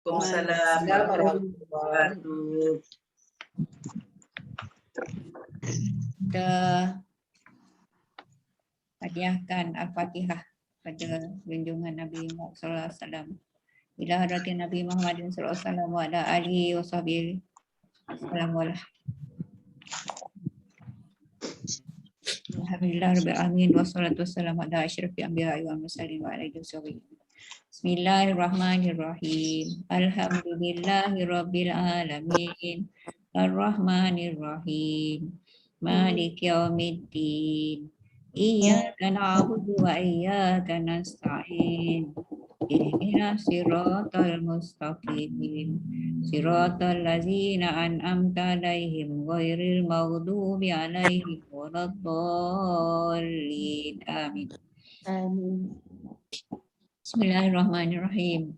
Waalaikumsalam warahmatullahi wabarakatuh. Kita hadiahkan Al-Fatihah pada junjungan Nabi Muhammad sallallahu alaihi wasallam. Ila hadratin Nabi Muhammadin sallallahu alaihi wasallam wa ala alihi wa sahbihi. Assalamualaikum. Alhamdulillah rabbil alamin wassalatu wassalamu ala asyrafil anbiya'i wal mursalin wa ala alihi wasallam. Bismillahirrahmanirrahim. Alhamdulillahi rabbil alamin. Ar-Rahmanir-Rahim. Maliki yaumiddin. Iyyaka na'budu wa iyyaka nasta'in. Ihdinas siratal mustaqim. Siratal ladzina an'amta 'alaihim ghairil maghdubi 'alaihim waladdallin. Amin. Bismillahirrahmanirrahim.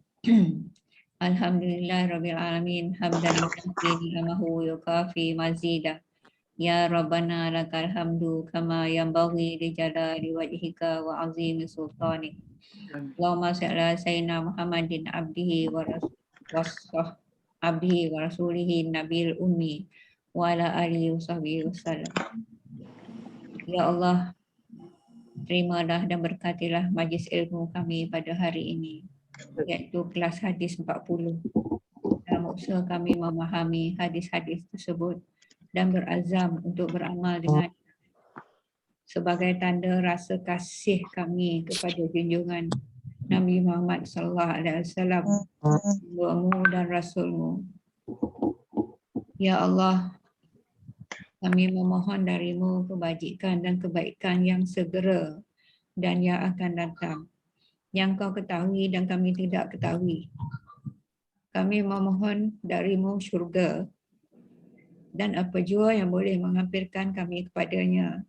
Alhamdulillah rabbil alamin hamdan yukafi ni'amahu yukafi mazidah. Ya Rabbana lakal hamdu kama yanbaghi li jalali wajhika wa azimi sultanik. Allahumma shalli ala sayyidina Muhammadin abdihi wa rasulihi nabil ummi wa ala alihi wa sahbihi wasallam. Ya Allah, terimalah dan berkatilah majlis ilmu kami pada hari ini, iaitu kelas hadis 40. Dalam usaha kami memahami hadis-hadis tersebut dan berazam untuk beramal dengan sebagai tanda rasa kasih kami kepada junjungan Nabi Muhammad sallallahu alaihi wasallam, Tuhanmu dan Rasulmu. Ya Allah, kami memohon darimu kebajikan dan kebaikan yang segera dan yang akan datang, yang kau ketahui dan kami tidak ketahui. Kami memohon darimu syurga dan apa jua yang boleh menghampirkan kami kepadanya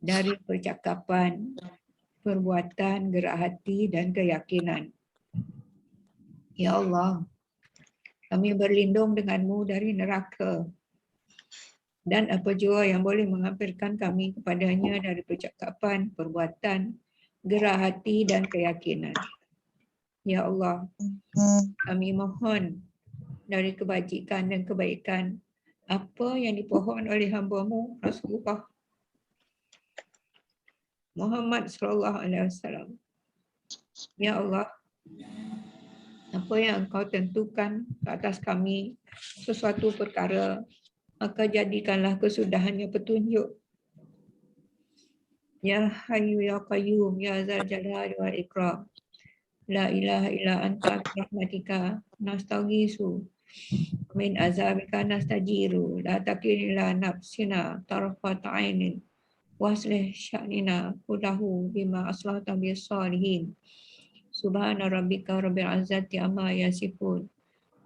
dari percakapan, perbuatan, gerak hati dan keyakinan. Ya Allah, kami berlindung denganmu dari neraka dan apa jua yang boleh menghampirkan kami kepadanya dari percakapan, perbuatan, gerak hati dan keyakinan. Ya Allah, kami mohon dari kebajikan dan kebaikan apa yang dipohon oleh hamba-Mu Rasulullah Muhammad sallallahu alaihi wasallam. Ya Allah, apa yang Engkau tentukan ke atas kami sesuatu perkara, maka jadikanlah kesudahannya petunjuk. Ya Hayyu ya Qayyum ya Dzal Jalali wal Ikram. La ilaha illa anta birahmatika nastaghiitsu min azabika nastajiru la takilna nafsina tarfata ainin waslih sya'nina kullahu bima aslahta bis salihin. Subhana rabbika rabbil izzati amma yasifun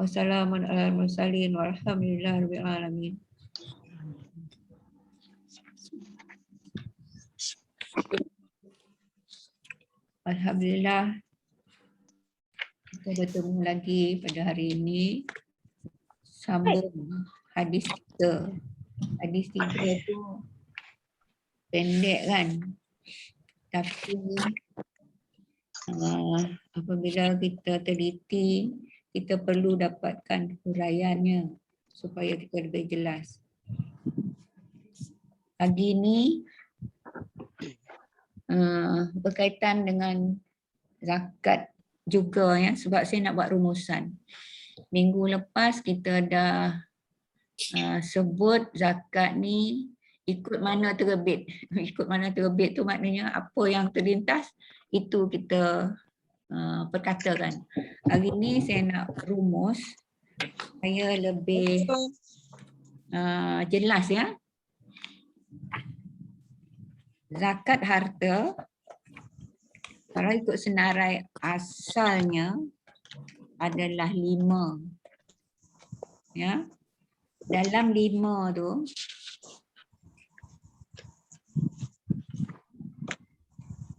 wa salamun alal mursalin walhamdulillahi rabbil alamin. Alhamdulillah, kita bertemu lagi pada hari ini, sambung hadis 3. Hadis 3 tu pendek kan, tapi apabila kita teliti, kita perlu dapatkan huraiannya supaya kita lebih jelas. Pagi ini berkaitan dengan zakat juga ya, sebab saya nak buat rumusan. Minggu lepas kita dah sebut zakat ni ikut mana terbit. Ikut mana terbit tu maknanya apa yang terlintas itu kita perkatakan. Hari ni saya nak rumus supaya lebih jelas ya. Zakat harta kalau ikut senarai asalnya adalah 5. Ya. Dalam 5 tu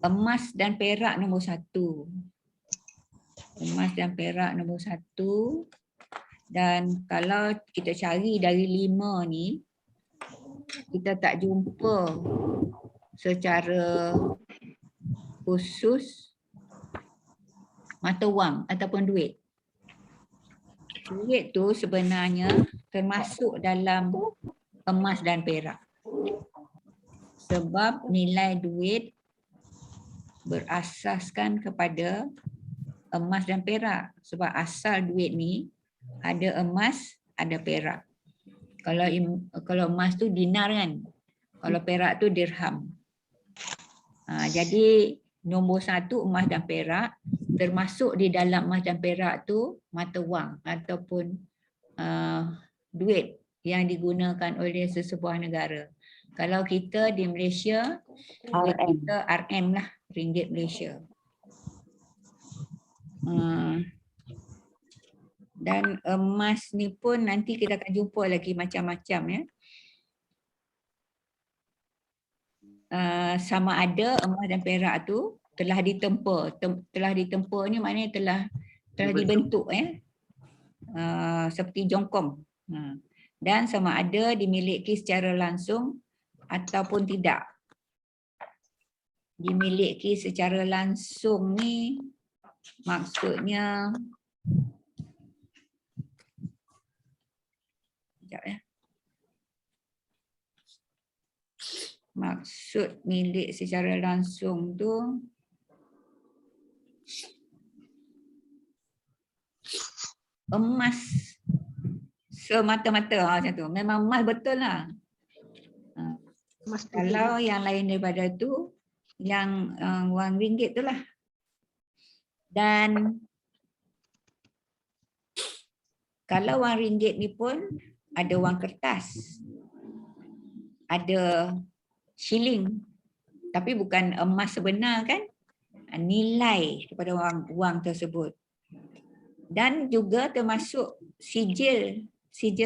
emas dan perak nombor 1. Emas dan perak nombor 1. Dan kalau kita cari dari 5 ni, kita tak jumpa secara khusus mata wang ataupun duit. duit tu sebenarnya termasuk dalam emas dan perak. Sebab nilai duit berasaskan kepada emas dan perak. Sebab asal duit ni ada emas, ada perak. Kalau emas tu dinar kan. Kalau perak tu dirham. Jadi nombor 1 emas dan perak, termasuk di dalam emas dan perak tu mata wang ataupun duit yang digunakan oleh sesebuah negara. Kalau kita di Malaysia, duit kita RM lah, ringgit Malaysia. Dan emas ni pun nanti kita akan jumpa lagi macam-macam ya. Sama ada emas dan perak tu telah ditempa. Telah ditempa ni maknanya telah dibentuk ya. Seperti jongkong. Dan sama ada dimiliki secara langsung ataupun tidak. Dimiliki secara langsung ni maksudnya sekejap ya. Maksud milik secara langsung tu emas semata-mata macam tu. Memang emas betul lah. Kalau yang lain daripada tu yang wang ringgit tu lah. Dan kalau wang ringgit ni pun ada wang kertas, ada shilling, tapi bukan emas sebenar kan, nilai kepada wang tersebut. Dan juga termasuk sijil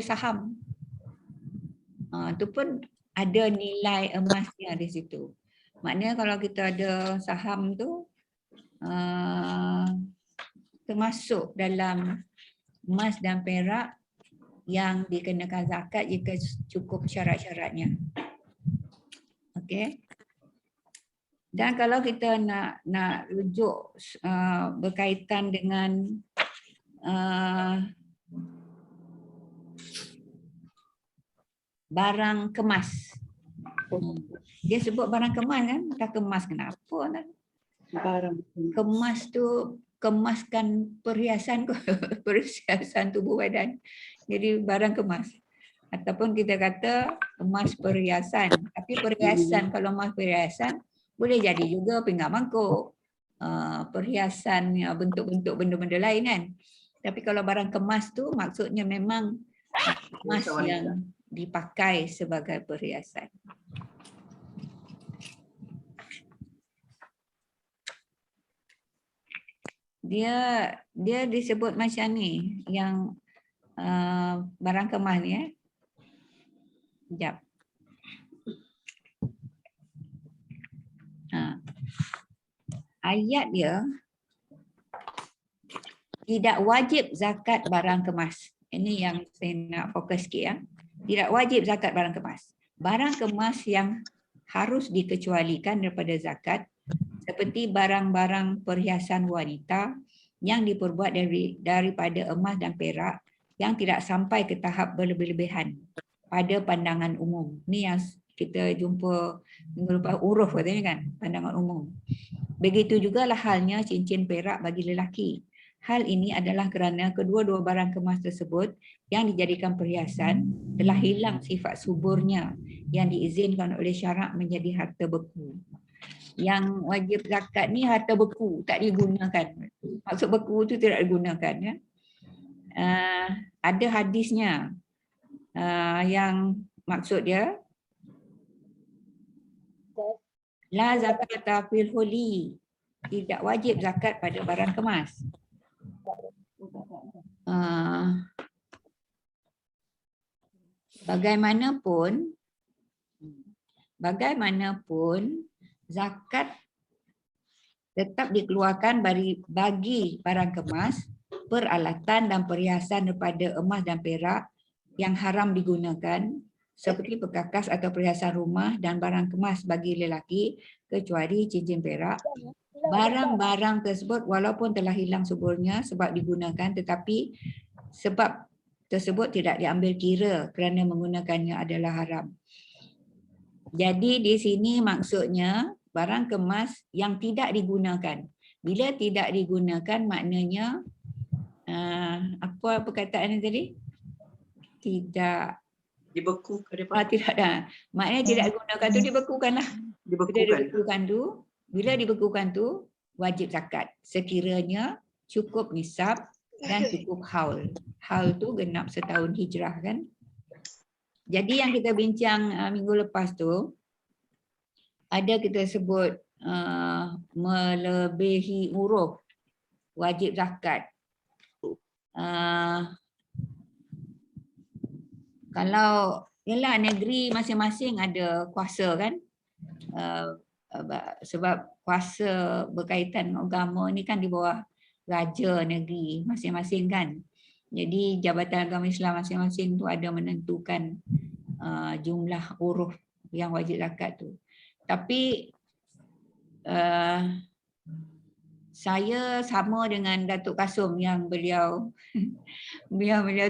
saham. Itu pun ada nilai emasnya di situ. Maknanya kalau kita ada saham tu termasuk dalam emas dan perak yang dikenakan zakat jika cukup syarat-syaratnya. Okey. Dan kalau kita nak rujuk berkaitan dengan barang kemas. Dia sebut barang kemas kan? Tak kemas kenapa kan? Barang kemas tu kemaskan perhiasan perhiasan tubuh badan. Jadi barang kemas. Ataupun kita kata emas perhiasan. Tapi perhiasan, kalau emas perhiasan boleh jadi juga pinggan mangkuk. Perhiasan bentuk-bentuk benda-benda lain kan. Tapi kalau barang kemas tu maksudnya memang emas yang dipakai sebagai perhiasan. Dia disebut macam ni yang barang kemas ni ya. Sekejap. Ayat dia tidak wajib zakat barang kemas. Ini yang saya nak fokus sikit ya. Tidak wajib zakat barang kemas. Barang kemas yang harus dikecualikan daripada zakat seperti barang-barang perhiasan wanita yang diperbuat daripada emas dan perak yang tidak sampai ke tahap berlebih-lebihan pada pandangan umum. Ni yang kita jumpa minggu lepas uruf katanya kan, pandangan umum. Begitu juga lah halnya cincin perak bagi lelaki. Hal ini adalah kerana kedua-dua barang kemas tersebut yang dijadikan perhiasan telah hilang sifat suburnya yang diizinkan oleh syarak menjadi harta beku. Yang wajib zakat ni harta beku, tak digunakan. Maksud beku tu tidak digunakan ya. Ada hadisnya yang maksud dia la zakata fil huli, tidak wajib zakat pada barang kemas. Bagaimanapun zakat tetap dikeluarkan bagi barang kemas, peralatan dan perhiasan daripada emas dan perak yang haram digunakan seperti perkakas atau perhiasan rumah dan barang kemas bagi lelaki kecuali cincin perak. Barang-barang tersebut walaupun telah hilang suburnya sebab digunakan tetapi sebab tersebut tidak diambil kira kerana menggunakannya adalah haram. Jadi di sini maksudnya barang kemas yang tidak digunakan. Bila tidak digunakan maknanya apa perkataan tadi? Tidak Dibekukan. tidak dah. Maknanya tidak digunakan tu dibekukanlah. Bila dibekukan tu, bila dibekukan tu wajib zakat sekiranya cukup nisab dan cukup haul. Haul tu genap setahun hijrah kan. Jadi yang kita bincang minggu lepas tu ada kita sebut melebihi uruf wajib zakat. Kalau yalah negeri masing-masing ada kuasa kan, sebab kuasa berkaitan dengan agama ni kan di bawah raja negeri masing-masing kan. Jadi Jabatan Agama Islam masing-masing tu ada menentukan jumlah uruf yang wajib zakat tu. Tapi saya sama dengan Datuk Kasum yang beliau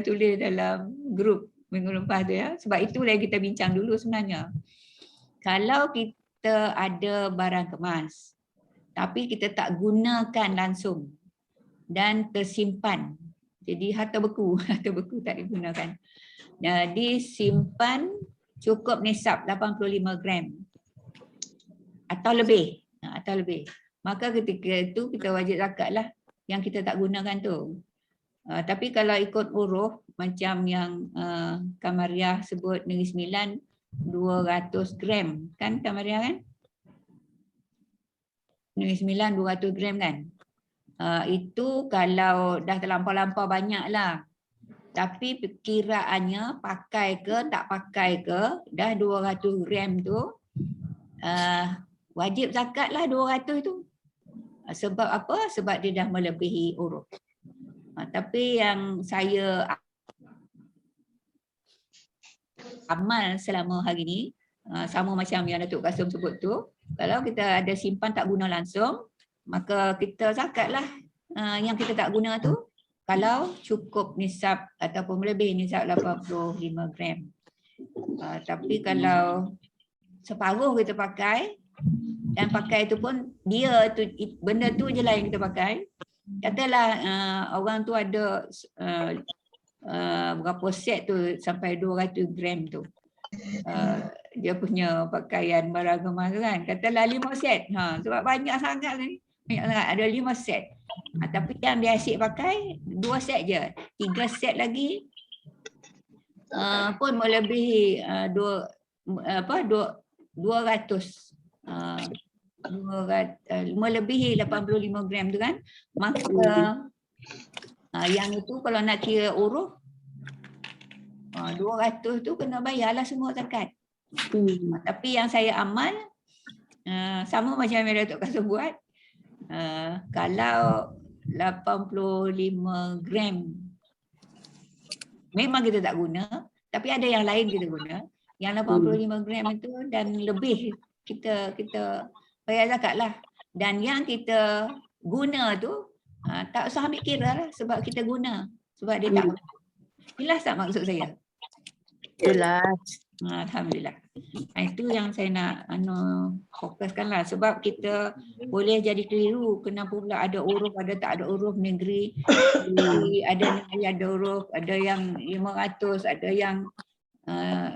tulis dalam grup minggu lepas tu ya. Sebab itulah kita bincang dulu sebenarnya. Kalau kita ada barang kemas tapi kita tak gunakan langsung dan tersimpan. Jadi harta beku tak digunakan. Disimpan cukup nisab 85 gram atau lebih. Maka ketika itu kita wajib zakat lah yang kita tak gunakan tu. Tapi kalau ikut uruf macam yang Kamariah sebut Negeri Sembilan 200 gram kan Kamariah kan? Negeri Sembilan 200 gram kan? Itu kalau dah terlampau-lampau banyak lah. Tapi perkiraannya pakai ke tak pakai ke dah 200 gram tu wajib zakat lah 200 tu. Sebab apa? Sebab dia dah melebihi uruf. Tapi yang saya amal selama hari ni sama macam yang Datuk Kasum sebut tu, kalau kita ada simpan tak guna langsung, maka kita zakatlah yang kita tak guna tu kalau cukup nisab ataupun melebihi nisab 85 gram. Tapi kalau separuh kita pakai dan pakai tu pun dia tu benda tu je lah yang kita pakai. Katalah orang tu ada berapa set tu sampai 200 gram tu. Dia punya pakaian barang kemas tu kan. Katalah 5 set. Sebab banyak sangat ni. Banyak sangat. Ada 5 set. Tapi yang dia asyik pakai 2 set je. 3 set lagi pun melebihi 200 melebihi 85 gram tu kan, maka yang itu kalau nak kira uruf 200 tu kena bayarlah semua zakat. Tapi yang saya amal sama macam yang Datuk Kasum buat, kalau 85 gram memang kita tak guna, tapi ada yang lain kita guna. Yang 85 gram itu dan lebih kita bayar zakat lah. Dan yang kita guna tu tak usah ambil kira lah sebab kita guna. Sebab dia tak. Jelas tak maksud saya? Jelas. Alhamdulillah. Itu yang saya nak fokuskan lah. Sebab kita boleh jadi keliru. Kenapa pula ada uruf, ada tak ada uruf negeri. Ada negeri ada uruf, ada yang 500, ada yang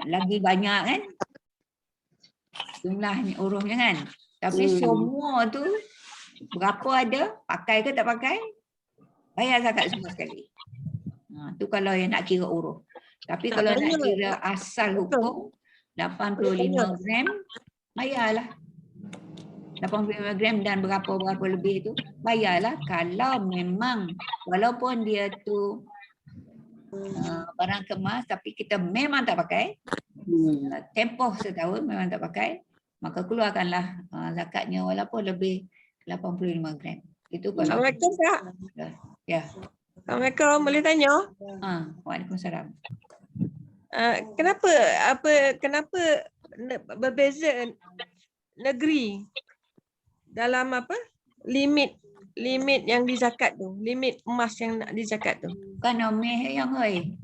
lagi banyak kan. Jumlah urufnya kan. Tapi semua tu berapa ada, pakai ke tak pakai, bayar zakat semua sekali. Tu kalau yang nak kira uruf. Tapi kalau nak kira asal hukum 85 gram bayarlah. 85 gram dan berapa lebih tu bayarlah kalau memang walaupun dia tu barang kemas tapi kita memang tak pakai, tempoh setahun memang tak pakai, maka keluarkanlah zakatnya walaupun lebih 85 gram. Itu kalau Assalamualaikum Kak. Ya. Assalamualaikum, boleh tanya? Waalaikumsalam. Kenapa berbeza negeri dalam limit limit yang dizakat tu, limit emas yang nak dizakat tu. Bukan omeh yang oi.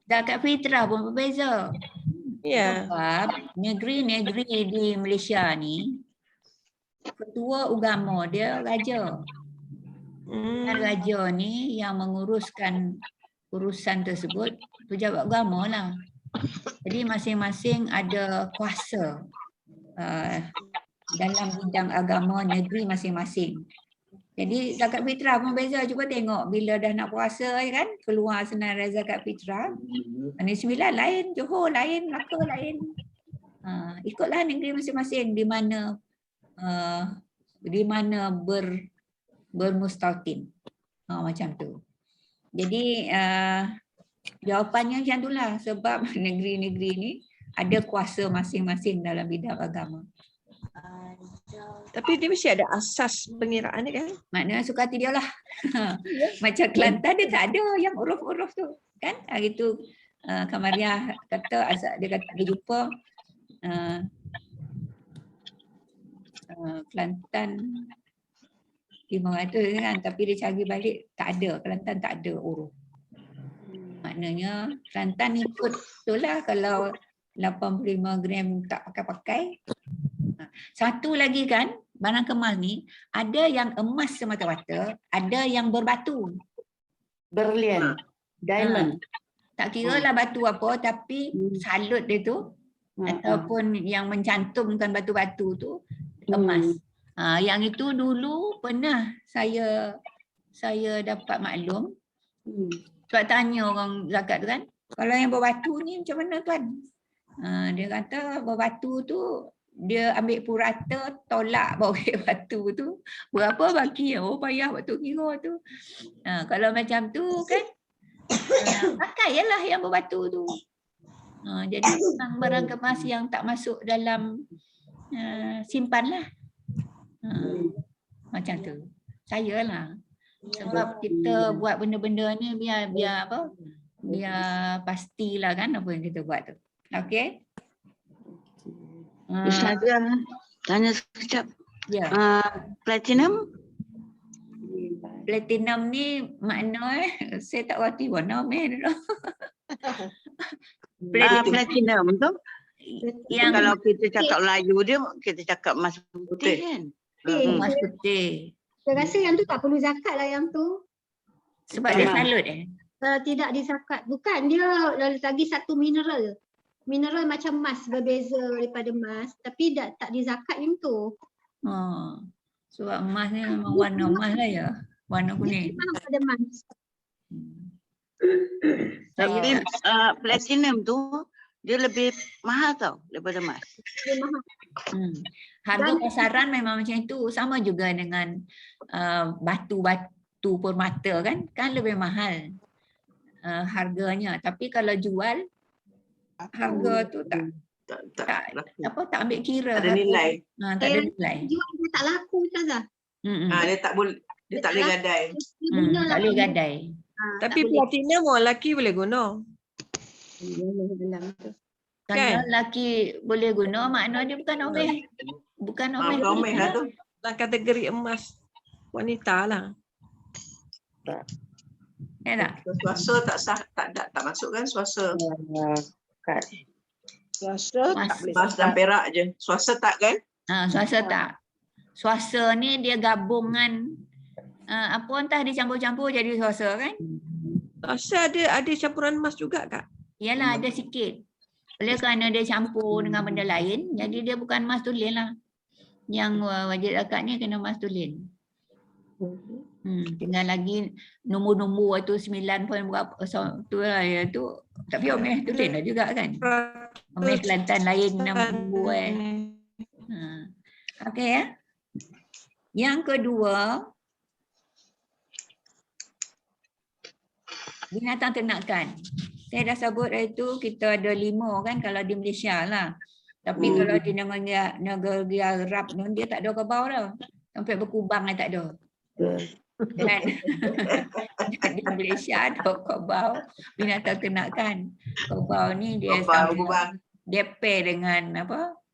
Zakat fitrah pun berbeza. Ya. Sebab negeri-negeri di Malaysia ni, ketua agama dia raja. Dan raja ni yang menguruskan urusan tersebut pejabat agama lah. Jadi masing-masing ada kuasa dalam bidang agama negeri masing-masing. Jadi zakat fitrah pun beza. Cuba tengok bila dah nak puasa kan, keluar senarai zakat fitrah. Negeri Sembilan lain, Johor lain, Melaka lain. Ikutlah negeri masing-masing di mana bermustautin. Macam tu. Jadi jawapannya macam itulah, sebab negeri-negeri ni ada kuasa masing-masing dalam bidang agama. Tapi dia mesti ada asas pengiraan dia kan? Maknanya suka hati dia lah. Macam Kelantan dia tak ada yang uruf-uruf tu. Kan? Hari tu Kamaria kata, dia kata dia jumpa Kelantan 500 kan, tapi dia cari balik tak ada, Kelantan tak ada uruf. Maknanya Kelantan ikut itulah kalau 85 gram tak pakai-pakai. Satu lagi kan, barang kemas ni ada yang emas semata-mata, ada yang berbatu. Berlian. Diamond. Tak kira lah batu apa, tapi salut dia tu ataupun yang mencantumkan batu-batu tu emas. Yang itu dulu pernah saya dapat maklum. Sebab tanya orang zakat tu kan, kalau yang berbatu ni macam mana tuan? Dia kata berbatu tu dia ambil purata, tolak bawah batu tu. Berapa baki? Oh payah waktu kira tu. Kalau macam tu kan, pakailah yang berbatu tu. Jadi barang kemas yang tak masuk dalam simpan lah. Macam tu. Saya lah. Sebab kita buat benda-benda ni biar apa? Biar pastilah kan apa yang kita buat tu. Okey? Ustazah, tanya sekejap. Ya. Platinum? Platinum ni makna saya tak reti warna merah. Platinum tu Yang kalau kita cakap Melayu dia, kita cakap emas putih kan? emas putih. Saya rasa yang tu tak perlu zakat lah yang tu. Sebab dia salut Tidak dizakat. Bukan, dia lagi satu mineral. Mineral macam emas, berbeza daripada emas. Tapi tak dizakat yang tu. Sebab emas ni memang warna emas lah ya. Warna kuning. Memang pada emas. Tapi platinum tu dia lebih mahal tau daripada emas. Dia mahal. Harga pasaran memang macam itu. Sama juga dengan batu-batu permata kan lebih mahal harganya. Tapi kalau jual, harga tu tak ambil kira. Tak ada nilai. Tak ada nilai. Jual dia tak laku Ustazah. Dia tak boleh gadai. Tak boleh gadai. Tapi platinum orang lelaki boleh guna. Kalau lelaki boleh guna, makna dia bukan omeh. Bukan omeh. Omeh lah tu. Dalam kategori emas wanita lah. Ya tak? Suasa tak sah, tak masuk kan suasa. Suasa tak boleh. Emas dan perak je. Suasa tak kan? Suasa tak. Suasa ni dia gabungan apa entah dia campur-campur jadi suasa kan? Suasa ada campuran emas juga Kak? Yalah ada sikit. Oleh kerana dia campur dengan benda lain, jadi dia bukan emas tulen lah. Yang wajib zakat ni kena emas tulen. Tinggal lagi nombor-nombor tu 9 point berapa tu lah ya tu. Tapi omeh tulen lah juga kan. Omeh Kelantan lain 60 Okey ya. Yang kedua, binatang ternakan. Saya dah sebut itu kita ada 5 kan kalau di Malaysia lah. Tapi kalau di negara Arab tu dia tak ada kebau dah. Sampai berkubang tak ada. Dan di Malaysia ada kebau binatang ternakan. Kebau ni dia pair dengan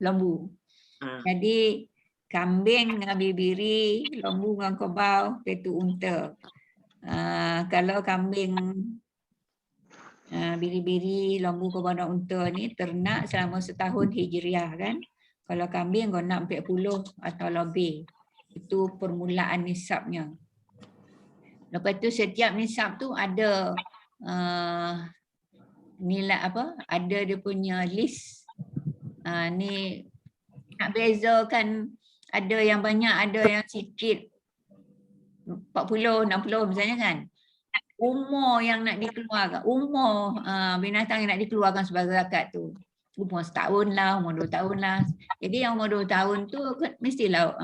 lembu. Jadi kambing dengan biri, lembu dengan kerbau, itu unta. Kalau kambing, biri-biri, lembu, kerbau dan unta ni ternak selama setahun hijriah kan. Kalau kambing kau nak 40 atau lebih. Itu permulaan nisabnya. Lepas tu setiap nisab tu ada nilai apa? Ada dia punya list. Ni nak bezakan, ada yang banyak, ada yang sikit. 40, 60 misalnya kan. Umur yang nak dikeluarkan, umur binatang yang nak dikeluarkan sebagai zakat tu. Umur setahun lah, umur 2 tahun lah. Jadi yang umur 2 tahun tu mestilah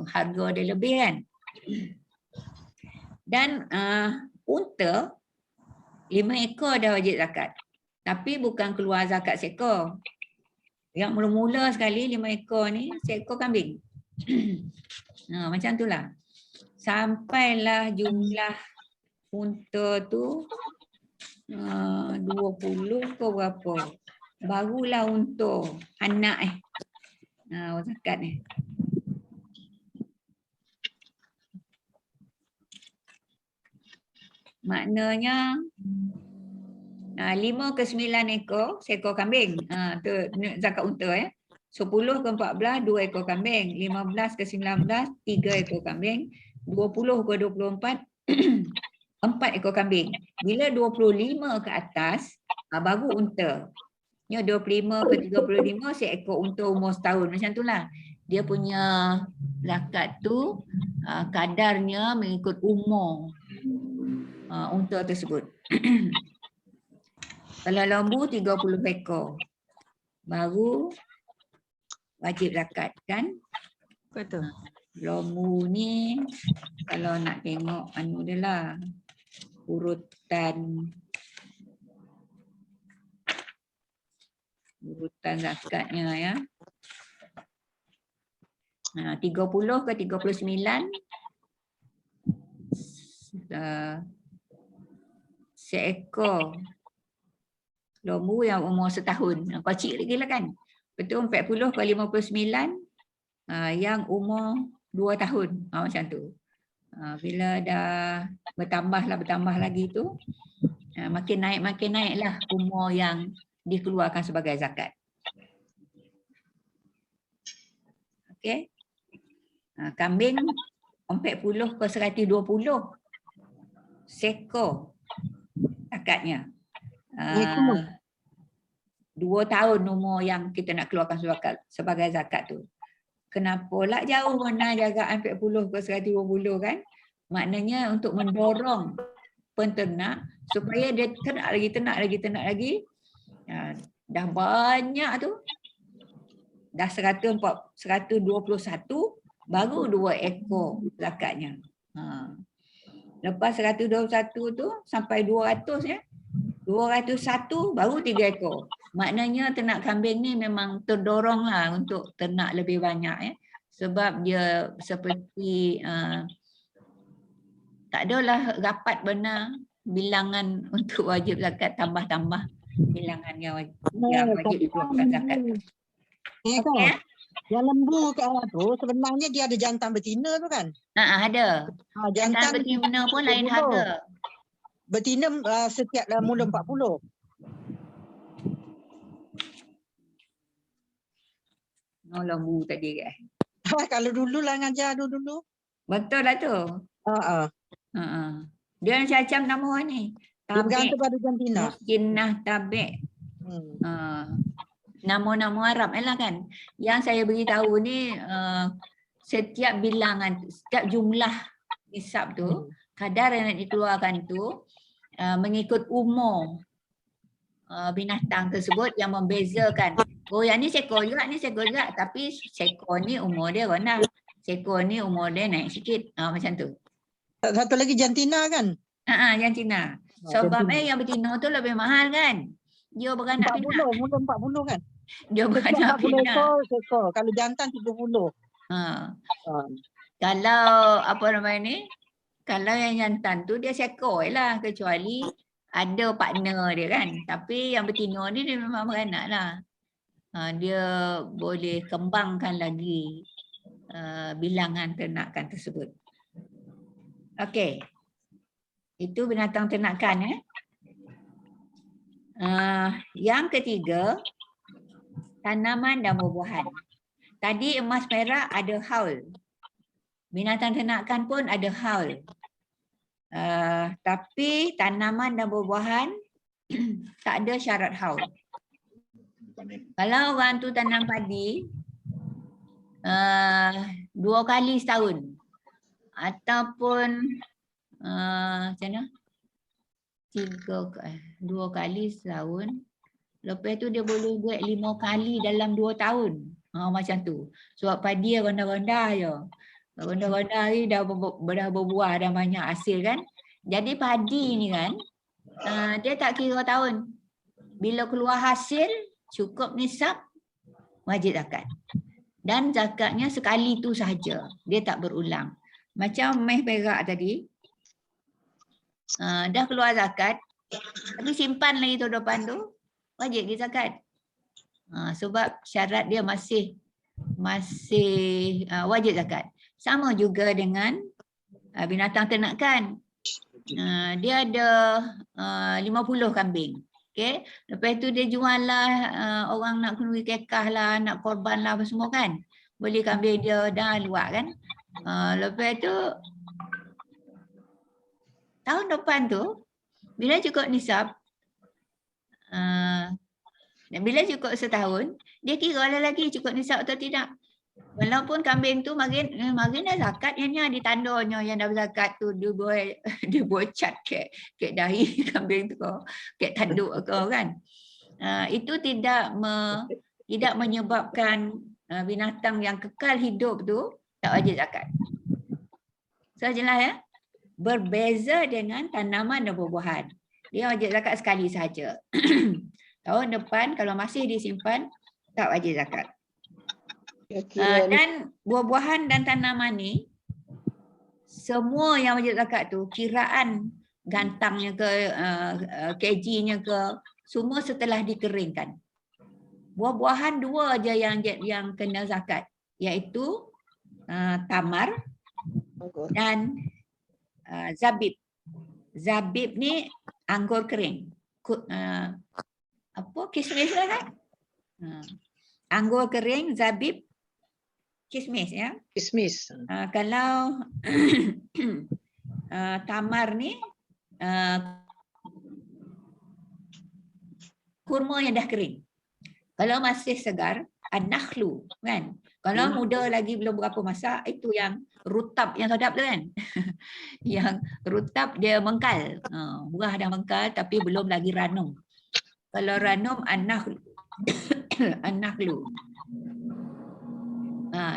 harga dia lebih kan. Dan unta 5 ekor dah wajib zakat. Tapi bukan keluar zakat seekor. Yang mula-mula sekali 5 ekor ni seekor kambing. Macam tu lah. Sampailah jumlah unta tu 20 ke berapa. Barulah unta anak zakat ni. Maknanya 5 ke 9 ekor seekor kambing. Tu zakat unta 10 ke 14 2 ekor kambing, 15 ke 19 3 ekor kambing, 20 ke 24 4 ekor kambing. Bila 25 ke atas baru unta. Ya 25 ke 35 seekor unta umur setahun, macam itulah. Dia punya zakat tu kadarnya mengikut umur unta tersebut. Kalau lembu 30 ekor baru wajib zakat kan? Betul. Lembu ni kalau nak tengok dia lah urutan zakatnya ya. 30 ke 39 seekor lembu yang umur setahun. Kecil lagi lah kan. Betul 40 ke 59 yang umur 2 tahun. Macam tu. Bila dah bertambah lagi tu makin naik lah umur yang dikeluarkan sebagai zakat. Okey. Kambing 40 ke 120 sekor zakatnya. 2 tahun umur yang kita nak keluarkan sebagai zakat tu. Kenapalah jauh mana jagaan 40 ke 120 kan? Maknanya untuk mendorong penternak supaya dia ternak lagi. Dah banyak tu. Dah 121 baru 2 ekor zakatnya. Lepas 121 tu sampai 200 ya. 201 baru 3 ekor. Maknanya ternak kambing ni memang terdorong lah untuk ternak lebih banyak ya. Sebab dia seperti tak adalah rapat benar bilangan untuk wajib zakat, tambah-tambah bilangan yang wajib dikeluarkan zakat. Okay. Yang lembu tu sebenarnya dia ada jantan betina tu kan? Ada. Jantan betina pun lain harga. Betina setiap mula 40. Lembu tadi kan. Kalau dulu lah ngajar dulu. Betul lah tu. Dia macam nama ni. Bergantung pada jantina. Muskinah tabik. Nama-nama Arab lah kan. Yang saya beritahu ni setiap bilangan, setiap jumlah nisab tu, kadar yang nak dikeluarkan tu mengikut umur binatang tersebut yang membezakan. Oh yang ni seekor juga, tapi seekor ni umur dia rendah. Seekor ni umur dia naik sikit. Macam tu. Satu lagi jantina kan? Jantina. Sebabnya yang betina tu lebih mahal kan? Dia beranak pinak. Mula 40 kan? Dia beranak pinak. Seekor. Kalau jantan 30. Kalau apa namanya ni? Kalau yang jantan tu dia seekor lah, kecuali ada partner dia kan. Tapi yang betina ni dia memang beranak lah. Dia boleh kembangkan lagi bilangan ternakan tersebut. Okey. Itu binatang ternakan. Yang ketiga, tanaman dan buah-buahan. Tadi emas perak ada haul. Binatang ternakan pun ada haul. Tapi tanaman dan buah-buahan tak ada syarat haul. Kalau orang tu tanam padi 2 kali setahun ataupun macam mana? 2 kali setahun, lepas tu dia boleh buat 5 kali dalam 2 tahun. Macam tu. Sebab padi rendah-rendah je. Rendah-rendah ni dah berbuah, dah banyak hasil kan. Jadi padi ni kan, dia tak kira tahun. Bila keluar hasil, cukup nisab, wajib zakat. Dan zakatnya sekali tu sahaja. Dia tak berulang. Macam emas perak tadi, dah keluar zakat, tapi simpan lagi tahun depan tu, wajib dia zakat. Sebab syarat dia masih wajib zakat. Sama juga dengan binatang ternakan. Dia ada 50 kambing. Okay. Lepas tu dia jual lah, orang nak kenduri kekah lah, nak korban lah apa semua kan. Beli kambing dia dah luar kan. Lepas tu tahun depan tu bila cukup nisab, bila cukup setahun, dia kira lah lagi cukup nisab atau tidak. Walaupun kambing tu makin dah zakat yang ditandanya yang dah berzakat tu dia buat cat kek dahi kambing tu kek tanduk ke kan. Itu tidak menyebabkan binatang yang kekal hidup tu tak wajib zakat. So jelas ya? Berbeza dengan tanaman dan buah-buahan. Dia wajib zakat sekali sahaja. Tahun depan kalau masih disimpan tak wajib zakat. Dan buah-buahan dan tanaman ni semua yang wajib zakat tu kiraan gantangnya ke kg-nya ke semua setelah dikeringkan. Buah-buahan 2 aja yang kena zakat, iaitu tamar dan zabib. Zabib ni anggur kering. Kismis lah kan? Anggur kering, zabib, kismis ya. Kismis. Kalau tamar ni kurma yang dah kering. Kalau masih segar, an-nakhlu kan. Kalau muda lagi belum berapa masa, itu yang rutab yang sedap tu kan. Yang rutab dia mengkal. Buah dah mengkal tapi belum lagi ranum. Kalau ranum an-nakhlu. An-nakhlu.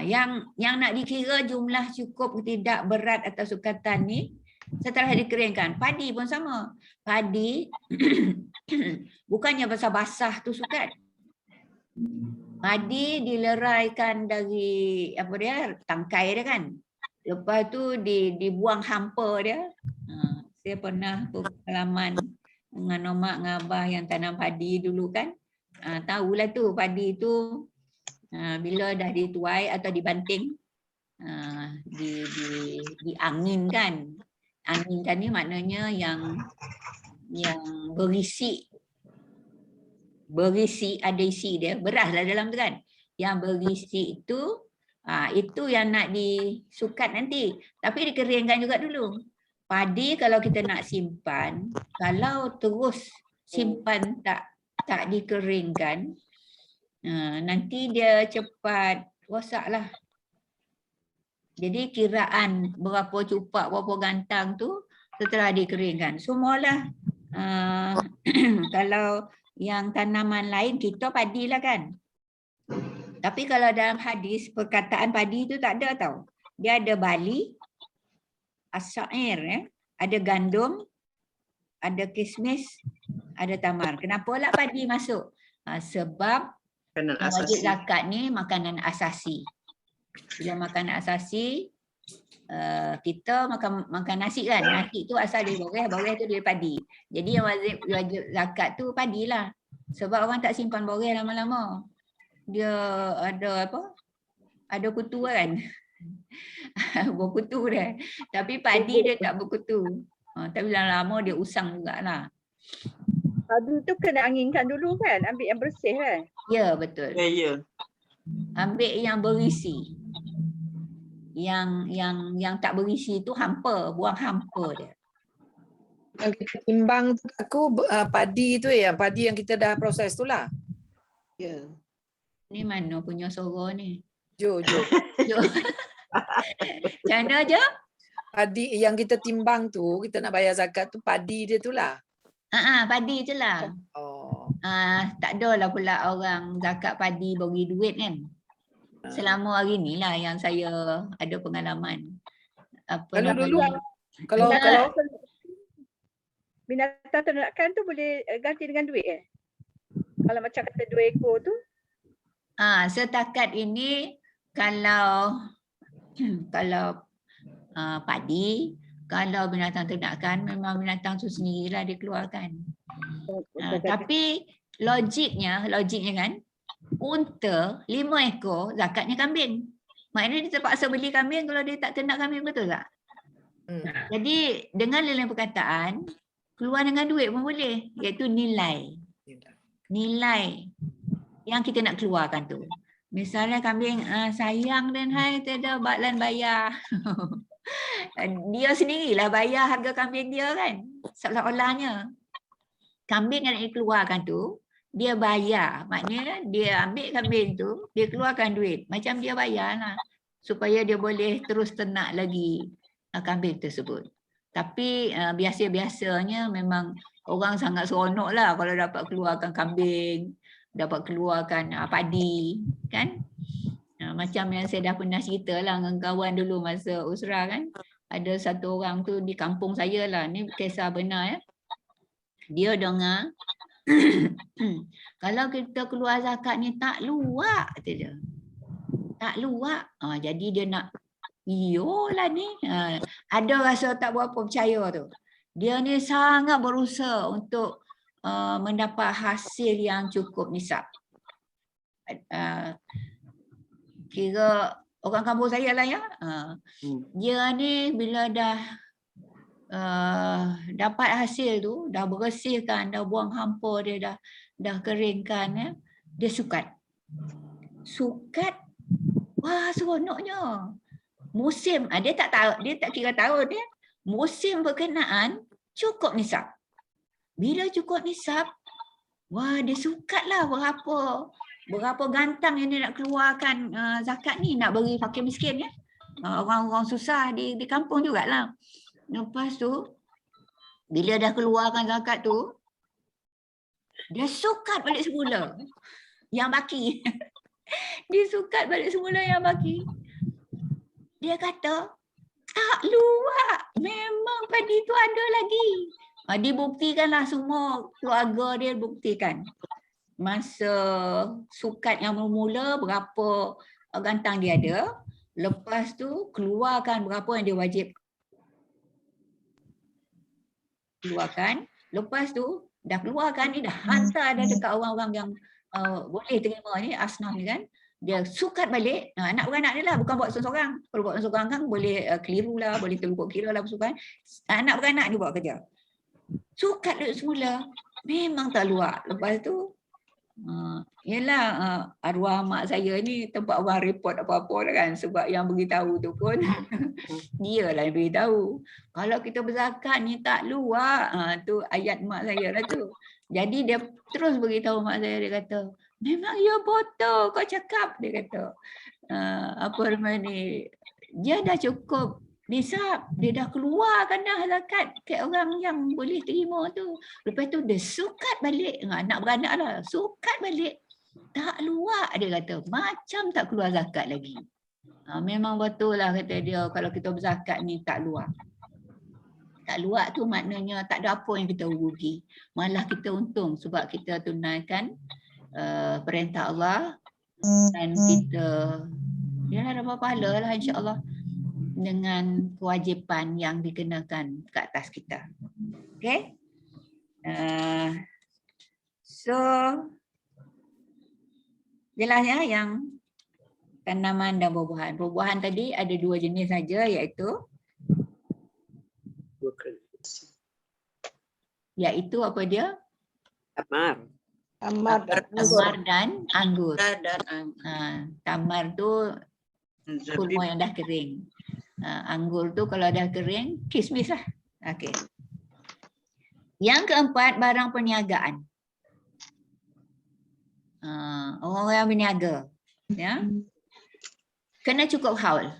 Yang nak dikira jumlah cukup tidak berat atau sukatan ni setelah dikeringkan. Padi pun sama. Padi bukannya basah-basah tu sukat. Padi dileraikan dari tangkai dia kan. Lepas tu dibuang hampa dia. Saya pernah pengalaman dengan mak ngabah yang tanam padi dulu kan. Tahulah tu padi tu bila dah dituai atau dibanting, dianginkan. Anginkan ni maknanya yang berisi ada isi dia, beras lah dalam tu kan. Yang berisi itu yang nak disukat nanti. Tapi dikeringkan juga dulu. Padi kalau kita nak simpan, kalau terus simpan tak dikeringkan, nanti dia cepat rosak lah. Jadi kiraan berapa cupak, berapa gantang tu setelah dikeringkan. Semualah kalau yang tanaman lain kita padi lah kan. Tapi kalau dalam hadis perkataan padi tu tak ada tau. Dia ada bali, as-sa'ir, ada gandum, ada kismis, ada tamar. Kenapa lah padi masuk? Sebab Makanan wajib asasi. zakat ni makanan asasi. Bila makanan asasi, kita makan nasi kan. Nasi tu asal dari boreh tu dari padi. Jadi yang wajib zakat tu padi lah. Sebab orang tak simpan boreh lama-lama. Dia ada ada kutu kan. Berkutu dia. Tapi padi dia tak berkutu. Tapi lama-lama dia usang jugalah. Padi tu kena anginkan dulu kan, ambil yang bersih kan. Ya, betul. Ya, ya. Ambil yang berisi. Yang tak berisi tu hampa, buang hampa dia. Yang kita timbang tu aku padi tu ya, padi yang kita dah proses tu lah. Ya. Ni mana punya suara ni? Jo. Jo. Macam mana je? Padi yang kita timbang tu, kita nak bayar zakat tu padi dia tu lah. Padi je lah. Oh. Tak ada lah pula orang zakat padi bagi duit kan. Selama hari ni lah yang saya ada pengalaman. Apa Kalau nama dulu, dia? kalau Binatang ternakan tu boleh ganti dengan duit Kalau macam kata 2 ekor tu. Setakat ini kalau padi, kalau binatang ternakan memang binatang tu sendirilah dikeluarkan. Tapi logiknya kan, unta 5 ekor zakatnya kambing. Maknanya dia terpaksa beli kambing kalau dia tak ternak kambing, betul tak? Jadi dengan lain perkataan, keluar dengan duit pun boleh, iaitu nilai. Nilai yang kita nak keluarkan tu. Misalnya kambing sayang dan hai tiada baklan bayar. Dia sendirilah bayar harga kambing dia kan. Seolah-olahnya kambing yang nak dikeluarkan tu dia bayar. Maknanya dia ambil kambing tu, dia keluarkan duit. Macam dia bayar lah. Supaya dia boleh terus ternak lagi kambing tersebut. Tapi biasa-biasanya memang orang sangat seronok lah kalau dapat keluarkan kambing, dapat keluarkan padi kan. Macam yang saya dah pernah cerita lah dengan kawan dulu masa usrah kan. Ada satu orang tu di kampung saya lah, ni kisah benar ya. Dia dengar kalau kita keluar zakat ni tak luak kata dia. Tak luak. Jadi dia nak iyalah ni. Ada rasa tak berapa percaya tu. Dia ni sangat berusaha untuk mendapat hasil yang cukup nisab. Kira orang kampung saya lah ya. Dia ni bila dah dapat hasil tu, dah bersihkan, dah buang hampa dia, dah keringkan ya, dia sukat. Sukat, wah seronoknya. Musim, dia tak tahu, dia tak kira tahun dia. Musim berkenaan cukup nisab. Bila cukup nisab, wah dia sukatlah berapa gantang yang dia nak keluarkan zakat ni, nak bagi fakir miskin ya. Orang-orang susah di kampung jugalah. Lepas tu, bila dah keluarkan zakat tu, dia sukat balik semula yang baki. Dia sukat balik semula yang baki. Dia kata, tak luak. Memang padi tu ada lagi. Dibuktikanlah semua keluarga dia buktikan. Masa sukat yang bermula berapa gantang dia ada. Lepas tu keluarkan berapa yang dia wajib keluarkan. Lepas tu dah keluarkan ni, dah hantar dah dekat orang-orang yang boleh terima ni, asnaf ni kan. Dia sukat balik, anak beranak dia lah, bukan buat seorang-seorang. Kalau buat seorang kan boleh keliru lah, boleh terlupa kira lah bersukan. Anak beranak dia buat kerja. Sukat duit semula, memang tak luak. Lepas tu, yelah arwah mak saya ni tempat orang report apa-apa dah kan. Sebab yang beritahu tu pun, dia lah yang beritahu. Kalau kita berzakat ni tak luak, tu ayat mak saya lah tu. Jadi dia terus beritahu mak saya, dia kata, memang ya betul kau cakap, dia kata. Apa nama ni, dia dah cukup nisab, dia dah keluarkan dah zakat ke orang yang boleh terima tu. Lepas tu dia sukat balik, anak beranak lah, sukat balik. Tak luak, dia kata, macam tak keluar zakat lagi. Memang betul lah kata dia, kalau kita berzakat ni tak luak. Tak luak tu maknanya tak ada apa yang kita rugi. Malah kita untung sebab kita tunaikan perintah Allah dan kita dapat pahala lah insya-Allah dengan kewajipan yang dikenakan ke atas kita. Okay? So jelas ya yang tanaman dan buah-buahan. Buah-buahan tadi ada 2 jenis saja, iaitu apa dia? Tamar Tamar dan anggur. Tamar tu Zabib. kurma yang dah kering. Anggur tu kalau dah kering, kismis lah. Okey. Yang keempat, barang perniagaan. Orang yang berniaga, ya. Kena cukup haul.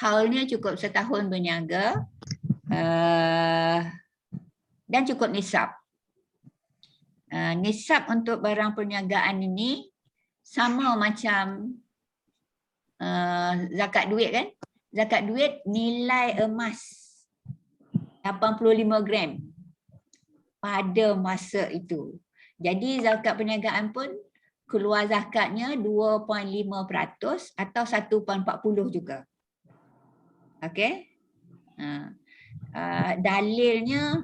Haulnya cukup setahun berniaga dan cukup nisab. Nisab untuk barang perniagaan ini sama macam zakat duit kan? Zakat duit nilai emas 85 gram pada masa itu. Jadi zakat perniagaan pun keluar zakatnya 2.5% atau 1.40 juga. Okey? Dalilnya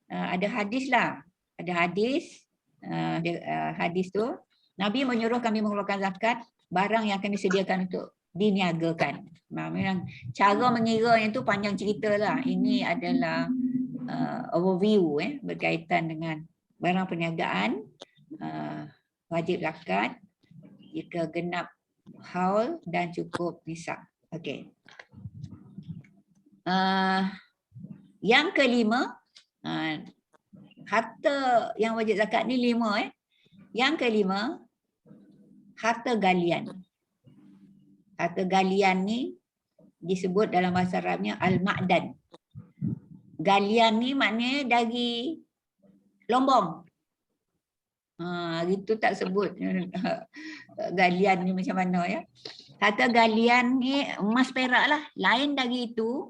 ada hadis lah. Ada hadis. Hadis tu Nabi menyuruh kami mengeluarkan zakat barang yang kami sediakan untuk diniagakan. Memang cara mengiranya tu panjang cerita lah. Ini adalah overview berkaitan dengan barang perniagaan, wajib zakat jika genap haul dan cukup nisab. Okey. Yang kelima, harta yang wajib zakat ni 5 Yang kelima, harta galian. Harta galian ni disebut dalam bahasa Arabnya al-ma'dan. Galian ni maknanya dari lombong. Itu tak sebut galian ni macam mana ya. Harta galian ni emas perak lah. Lain dari itu,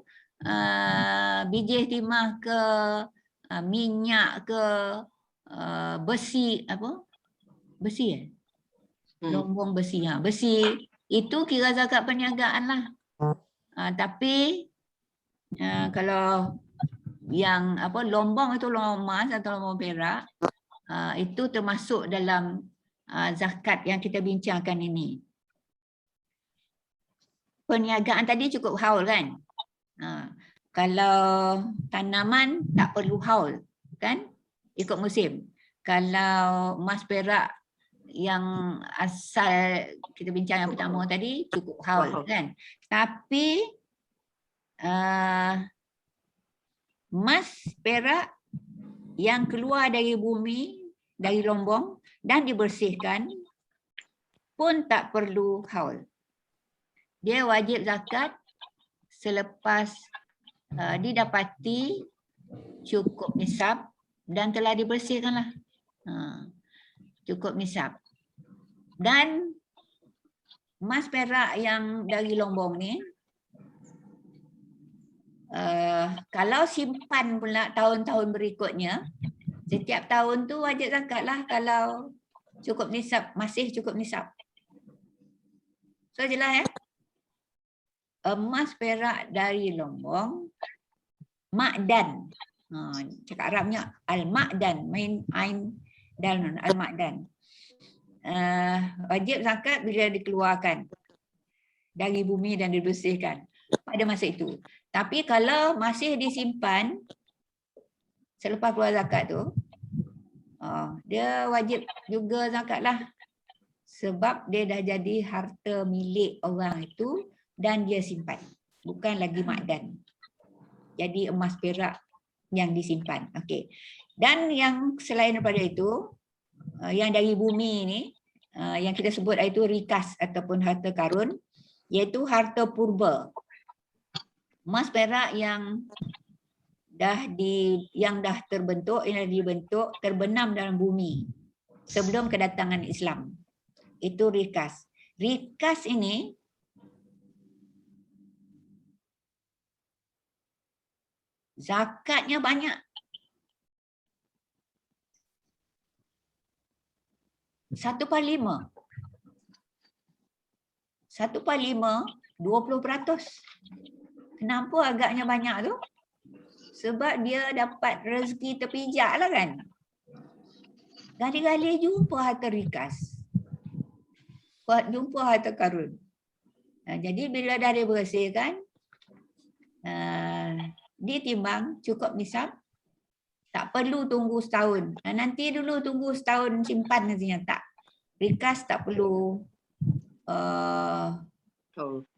biji timah ke minyak ke besi apa? Besi lombong besi. Besi itu kira zakat perniagaan lah. Tapi kalau yang apa lombong itu lombong emas atau lombong perak, itu termasuk dalam zakat yang kita bincangkan ini. Perniagaan tadi cukup haul kan? Kalau tanaman tak perlu haul kan? Ikut musim. Kalau emas perak yang asal kita bincang yang pertama tadi cukup haul kan? Tapi emas perak yang keluar dari bumi, dari lombong dan dibersihkan pun tak perlu haul. Dia wajib zakat selepas didapati cukup nisab dan telah dibersihkan lah. Cukup nisab. Dan emas perak yang dari lombong ni, kalau simpan pula tahun-tahun berikutnya, setiap tahun tu wajib zakat lah kalau cukup nisab, masih cukup nisab. So jelas ya? Emas perak dari lombong, ma'dan. Cakap Arabnya al-ma'dan, main ain dan al-ma'dan. Wajib zakat bila dikeluarkan dari bumi dan dibersihkan pada masa itu. Tapi kalau masih disimpan selepas keluar zakat tu, dia wajib juga zakat lah. Sebab dia dah jadi harta milik orang itu dan dia simpan. Bukan lagi ma'dan. Jadi emas perak yang disimpan. Okey. Dan yang selain daripada itu, yang dari bumi ni, yang kita sebut itu rikas ataupun harta karun, iaitu harta purba. Emas perak yang dah terbentuk, yang dibentuk, terbenam dalam bumi sebelum kedatangan Islam. Itu rikas. Rikas ini zakatnya banyak. 1/5. 1/5, 20%. Kenapa agaknya banyak tu? Sebab dia dapat rezeki terpijak lah kan. Gali-gali jumpa harta rikas. Jumpa harta karun. Jadi bila dah dibersihkan, ditimbang cukup nisab, tak perlu tunggu setahun. Nanti dulu tunggu setahun simpan nantinya, tak. Rikas tak perlu.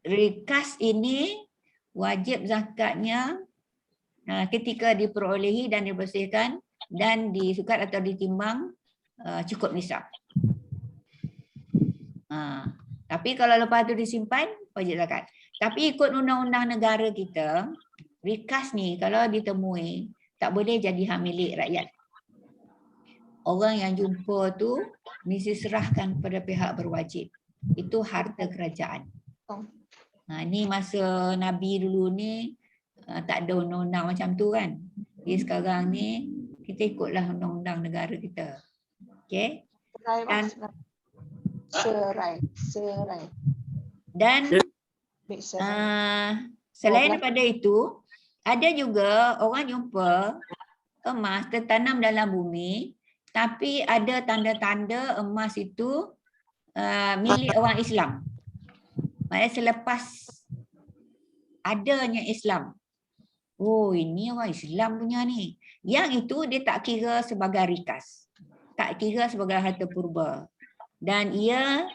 Rikas ini wajib zakatnya ketika diperolehi dan dibersihkan dan disukat atau ditimbang cukup nisab. Tapi kalau lepas tu disimpan, wajib zakat. Tapi ikut undang-undang negara kita, rikas ni kalau ditemui, tak boleh jadi hak milik rakyat. Orang yang jumpa tu mesti serahkan kepada pihak berwajib. Itu harta kerajaan. Ni masa Nabi dulu ni tak ada undang-undang macam tu kan. Jadi sekarang ni kita ikutlah undang-undang negara kita. Okey? Dan Dan selain daripada itu, ada juga orang jumpa emas tertanam dalam bumi, tapi ada tanda-tanda emas itu milik orang Islam. Maksudnya selepas adanya Islam. Oh, ini orang Islam punya ni. Yang itu dia tak kira sebagai rikas. Tak kira sebagai harta purba. Dan ia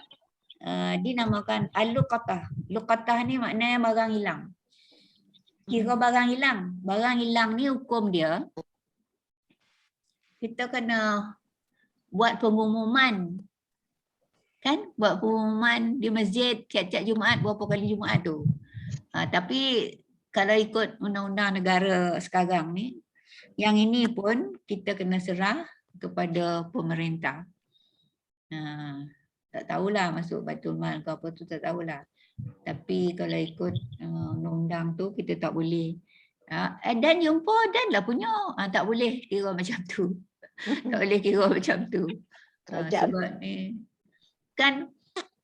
dinamakan al-luqatah. Luqatah ni maknanya barang hilang. Kira barang hilang. Barang hilang ni hukum dia, kita kena buat pengumuman. Kan? Buat pengumuman di masjid tiap-tiap Jumaat, berapa kali Jumaat tu. Tapi kalau ikut undang-undang negara sekarang ni, yang ini pun kita kena serah kepada pemerintah. Tak tahulah masuk Baitul Mal ke apa tu, tak tahulah. Tapi kalau ikut undang-undang tu kita tak boleh. Dan jumpa dan lah punya. Tak boleh kira macam tu. Tak boleh kira macam tu. Sebab ni kan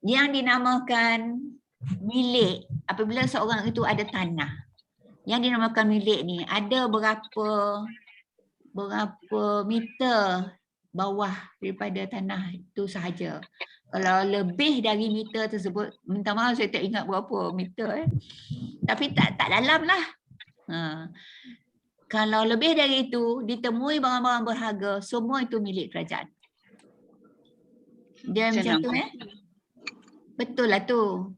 yang dinamakan milik, apabila seorang itu ada tanah, yang dinamakan milik ni ada berapa meter bawah daripada tanah itu sahaja. Kalau lebih dari meter tersebut, minta maaf saya tak ingat berapa meter tapi tak dalam lah. Kalau lebih dari itu, ditemui barang-barang berharga, semua itu milik kerajaan. Dia macam tu betul lah tu.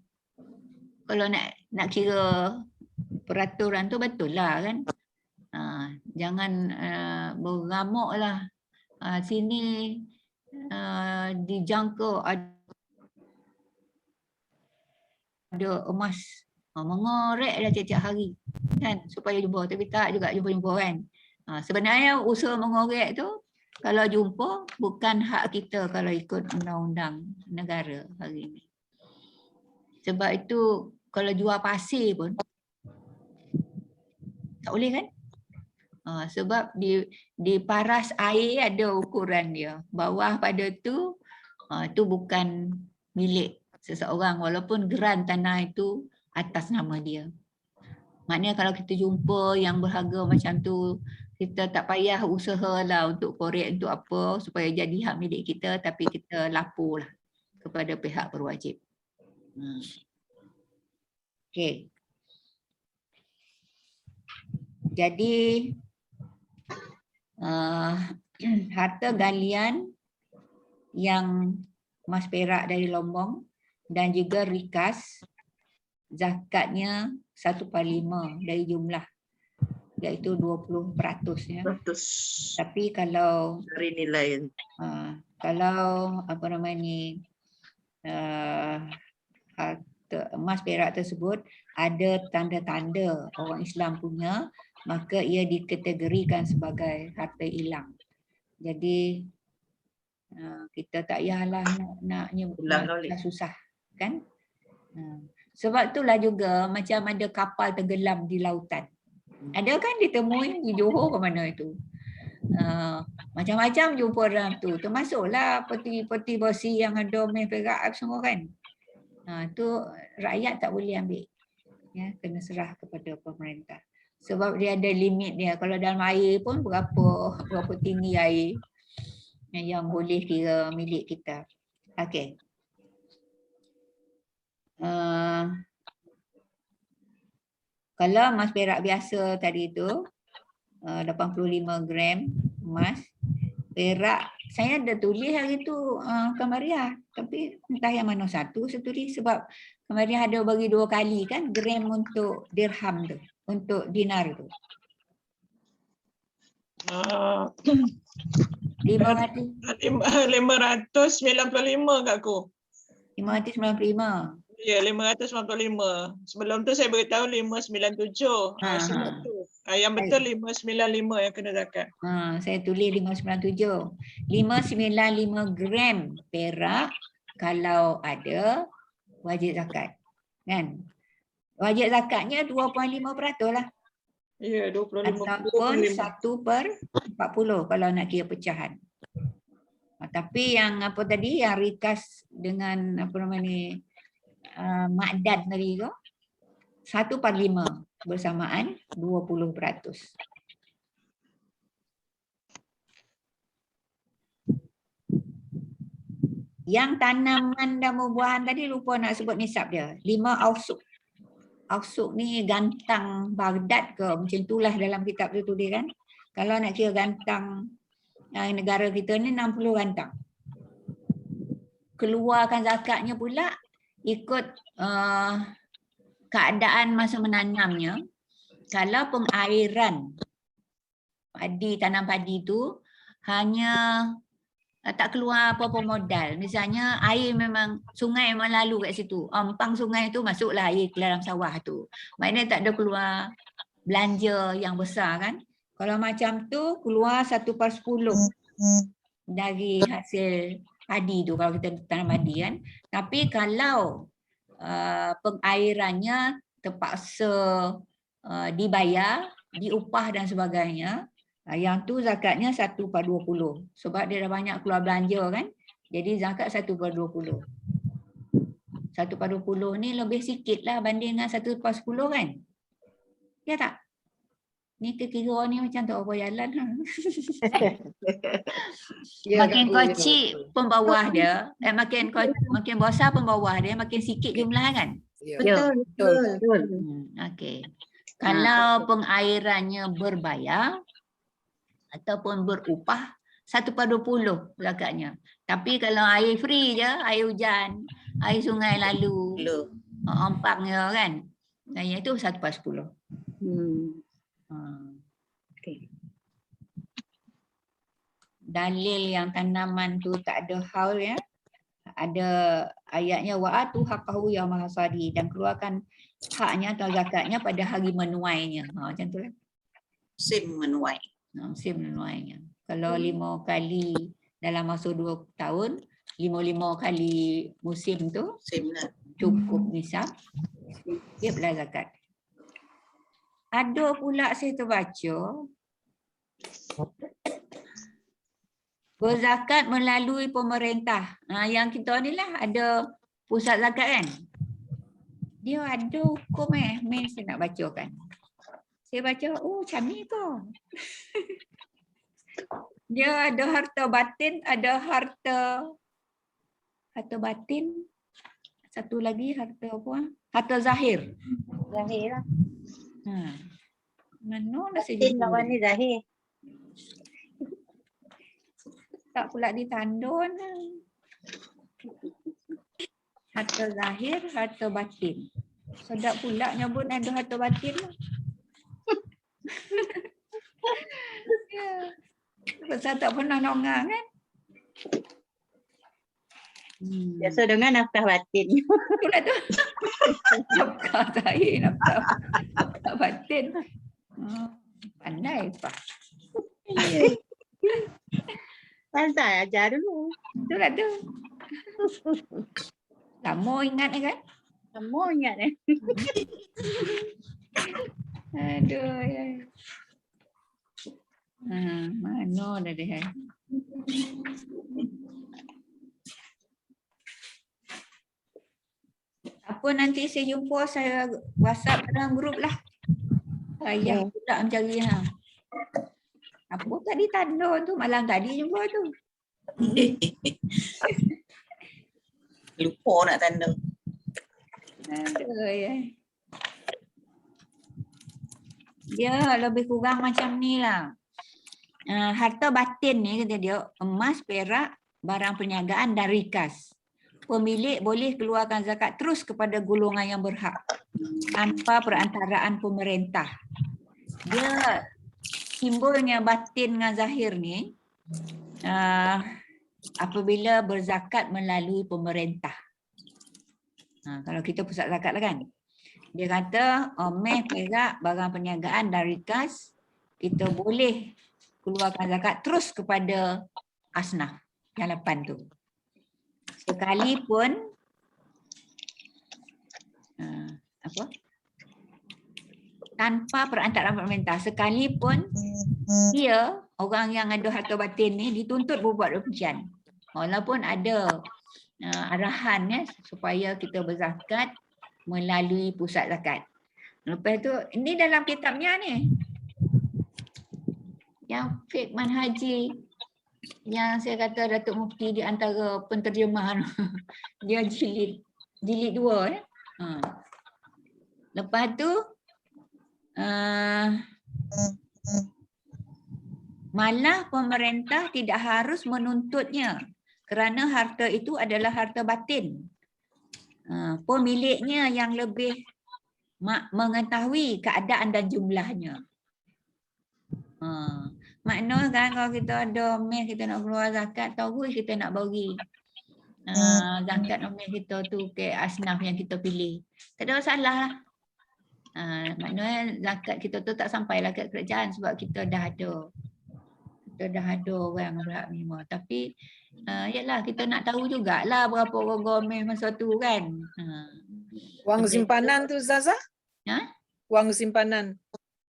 Kalau nak kira peraturan tu betul lah kan. Jangan beramuk lah. Sini dijangka ada emas. Mengorek lah tiap-tiap hari kan supaya jumpa, tapi tak juga jumpa-jumpa kan. Sebenarnya usaha mengorek tu kalau jumpa bukan hak kita kalau ikut undang-undang negara hari ini. Sebab itu kalau jual pasir pun tak boleh kan? Sebab di paras air ada ukuran dia. Bawah pada tu bukan milik seseorang walaupun geran tanah itu atas nama dia. Maknanya kalau kita jumpa yang berharga macam tu, kita tak payah usaha lah untuk korek untuk apa supaya jadi hak milik kita, tapi kita lapor lah kepada pihak berwajib. Okey. Jadi harta galian yang emas perak dari Lombong dan juga rikas, zakatnya 1/5 dari jumlah, iaitu 20% ya. Tapi kalau dari nilai kalau apa nama ni harta emas perak tersebut ada tanda-tanda orang Islam punya, maka ia dikategorikan sebagai harta hilang. Jadi kita tak payahlah nak susah kan. Sebab itulah juga macam ada kapal tenggelam di lautan. Ada kan ditemui di Johor ke mana itu. Macam-macam jumpa dalam tu. Termasuklah peti-peti besi yang ada main perak semua kan. Tu rakyat tak boleh ambil. Ya, kena serah kepada pemerintah. Sebab dia ada limit dia. Kalau dalam air pun berapa tinggi air. yang boleh kira milik kita. Okey. Kalau emas perak biasa tadi tu 85 gram emas perak, saya ada tulis hari tu Kamariah, tapi entah yang mana satu saya tulis sebab Kamariah ada bagi 2 kali kan gram untuk dirham tu, untuk dinar tu. 595 kat aku. 595. Ya, 595. Sebelum tu saya beritahu 597. Silap tu. Yang betul 595 yang kena zakat. Saya tulis 597. 595 gram perak kalau ada wajib zakat. Kan? Wajib zakatnya 2.5% lah. Ya, 25. Ataupun 1/40 kalau nak kira pecahan. Tapi yang apa tadi, yang rikas dengan apa nama ni, makdad tadi tu 1/5 bersamaan 20%. Yang tanaman dan buah-buahan tadi lupa nak sebut nisab dia. 5 ausuk. Ausuk ni gantang Baghdad ke macam itulah dalam kitab tu tulis kan. Kalau nak kira gantang negara kita ni 60 gantang. Keluarkan zakatnya pula ikut keadaan masa menanamnya. Kalau pengairan padi, tanam padi tu hanya tak keluar apa-apa modal. Misalnya air memang, sungai memang lalu kat situ. Empang sungai tu masuklah air ke dalam sawah tu. Maknanya tak ada keluar belanja yang besar kan. Kalau macam tu keluar 1/10 dari hasil padi tu kalau kita tanam padi kan. Tapi kalau pengairannya terpaksa dibayar, diupah dan sebagainya, yang tu zakatnya 1/20 sebab dia dah banyak keluar belanja kan. Jadi zakat 1/20. 1/20 ni lebih sikit lah banding dengan 1/10 kan. Ya tak? Ni kira ni macam tak apa jalan. Makin kecil pembawah dia, makin besar pembawah dia, makin sikit jumlah kan. Betul. Okey. Kalau pengairannya berbayar ataupun berupah 1/20 zakatnya. Tapi kalau air free je, air hujan, air sungai lalu, empangnya kan, yang itu 1/10. Okay. Dalil yang tanaman tu tak ada haul ya. Ada ayatnya wa'atu haqqahu yauma hasadi, dan keluarkan haknya atau zakatnya pada hari menuainya. Macam tu lah. Musim menuai. Musim menuainya. Kalau 5 kali dalam masa 2 tahun, 5 kali musim tu cukup nisab, dia belah zakat. Ada pula saya terbaca berzakat melalui pemerintah. Yang kita ni lah ada pusat zakat kan. Dia ada hukum main saya nak bacakan. Saya baca, macam ni tu. Dia ada harta batin, ada harta batin. Satu lagi harta apa? Harta zahir. Zahir lah. Mana dah saya jumpa? Lawan ni zahir. Tak pula ditandun. Harta zahir, harta batin. Sedap pula nyebut ada harta batin lah. Pasal tak pernah nongang kan? Biasa dengan nafkah batin. Itulah tu. Nafkah zahir, nafkah batin. Pandai Pak. Pasal ajar dulu. Itulah tu. Lama ingat kan? Lama ingat Aduh ya. Mana dah dia? Apa nanti saya jumpa, saya WhatsApp dalam grup lah. Saya pula mencari Apa tadi tanda tu malam tadi jumpa tu. Lupa nak tanda. Aduh, ya. Dia lebih kurang macam ni lah. Harta batin ni kata dia emas, perak, barang perniagaan dan rikas. Pemilik boleh keluarkan zakat terus kepada golongan yang berhak tanpa perantaraan pemerintah. Dia simbolnya batin dengan zahir ni apabila berzakat melalui pemerintah. Kalau kita pusat zakat lah kan. Dia kata emas, perak, barang perniagaan dan rikas kita boleh keluarkan zakat terus kepada asnaf yang 8 tu. Sekalipun tanpa perantaraan pemerintah, sekalipun dia orang yang ada harta batin ni dituntut berbuat demikian. Walaupun ada arahan ya supaya kita berzakat melalui pusat zakat. Lepas tu ini dalam kitabnya ni. Yang Fiqh Manhaji yang saya kata Datuk Mufti di antara penterjemah dia jilid 2 ya. Lepas tu malah pemerintah tidak harus menuntutnya kerana harta itu adalah harta batin. Pemiliknya yang lebih mengetahui keadaan dan jumlahnya. Maknanya kan kalau kita ada emas kita nak keluar zakat, tahu kita nak bagi zakat emas kita tu ke asnaf yang kita pilih. Tak ada masalah lah. Maknanya zakat kita tu tak sampailah ke kerajaan sebab kita dah ada. Kita dah ada orang berhak menerima. Tapi yalah kita nak tahu jugalah berapa rogo emas masa tu kan. Wang simpanan tu Zaza? Wang simpanan.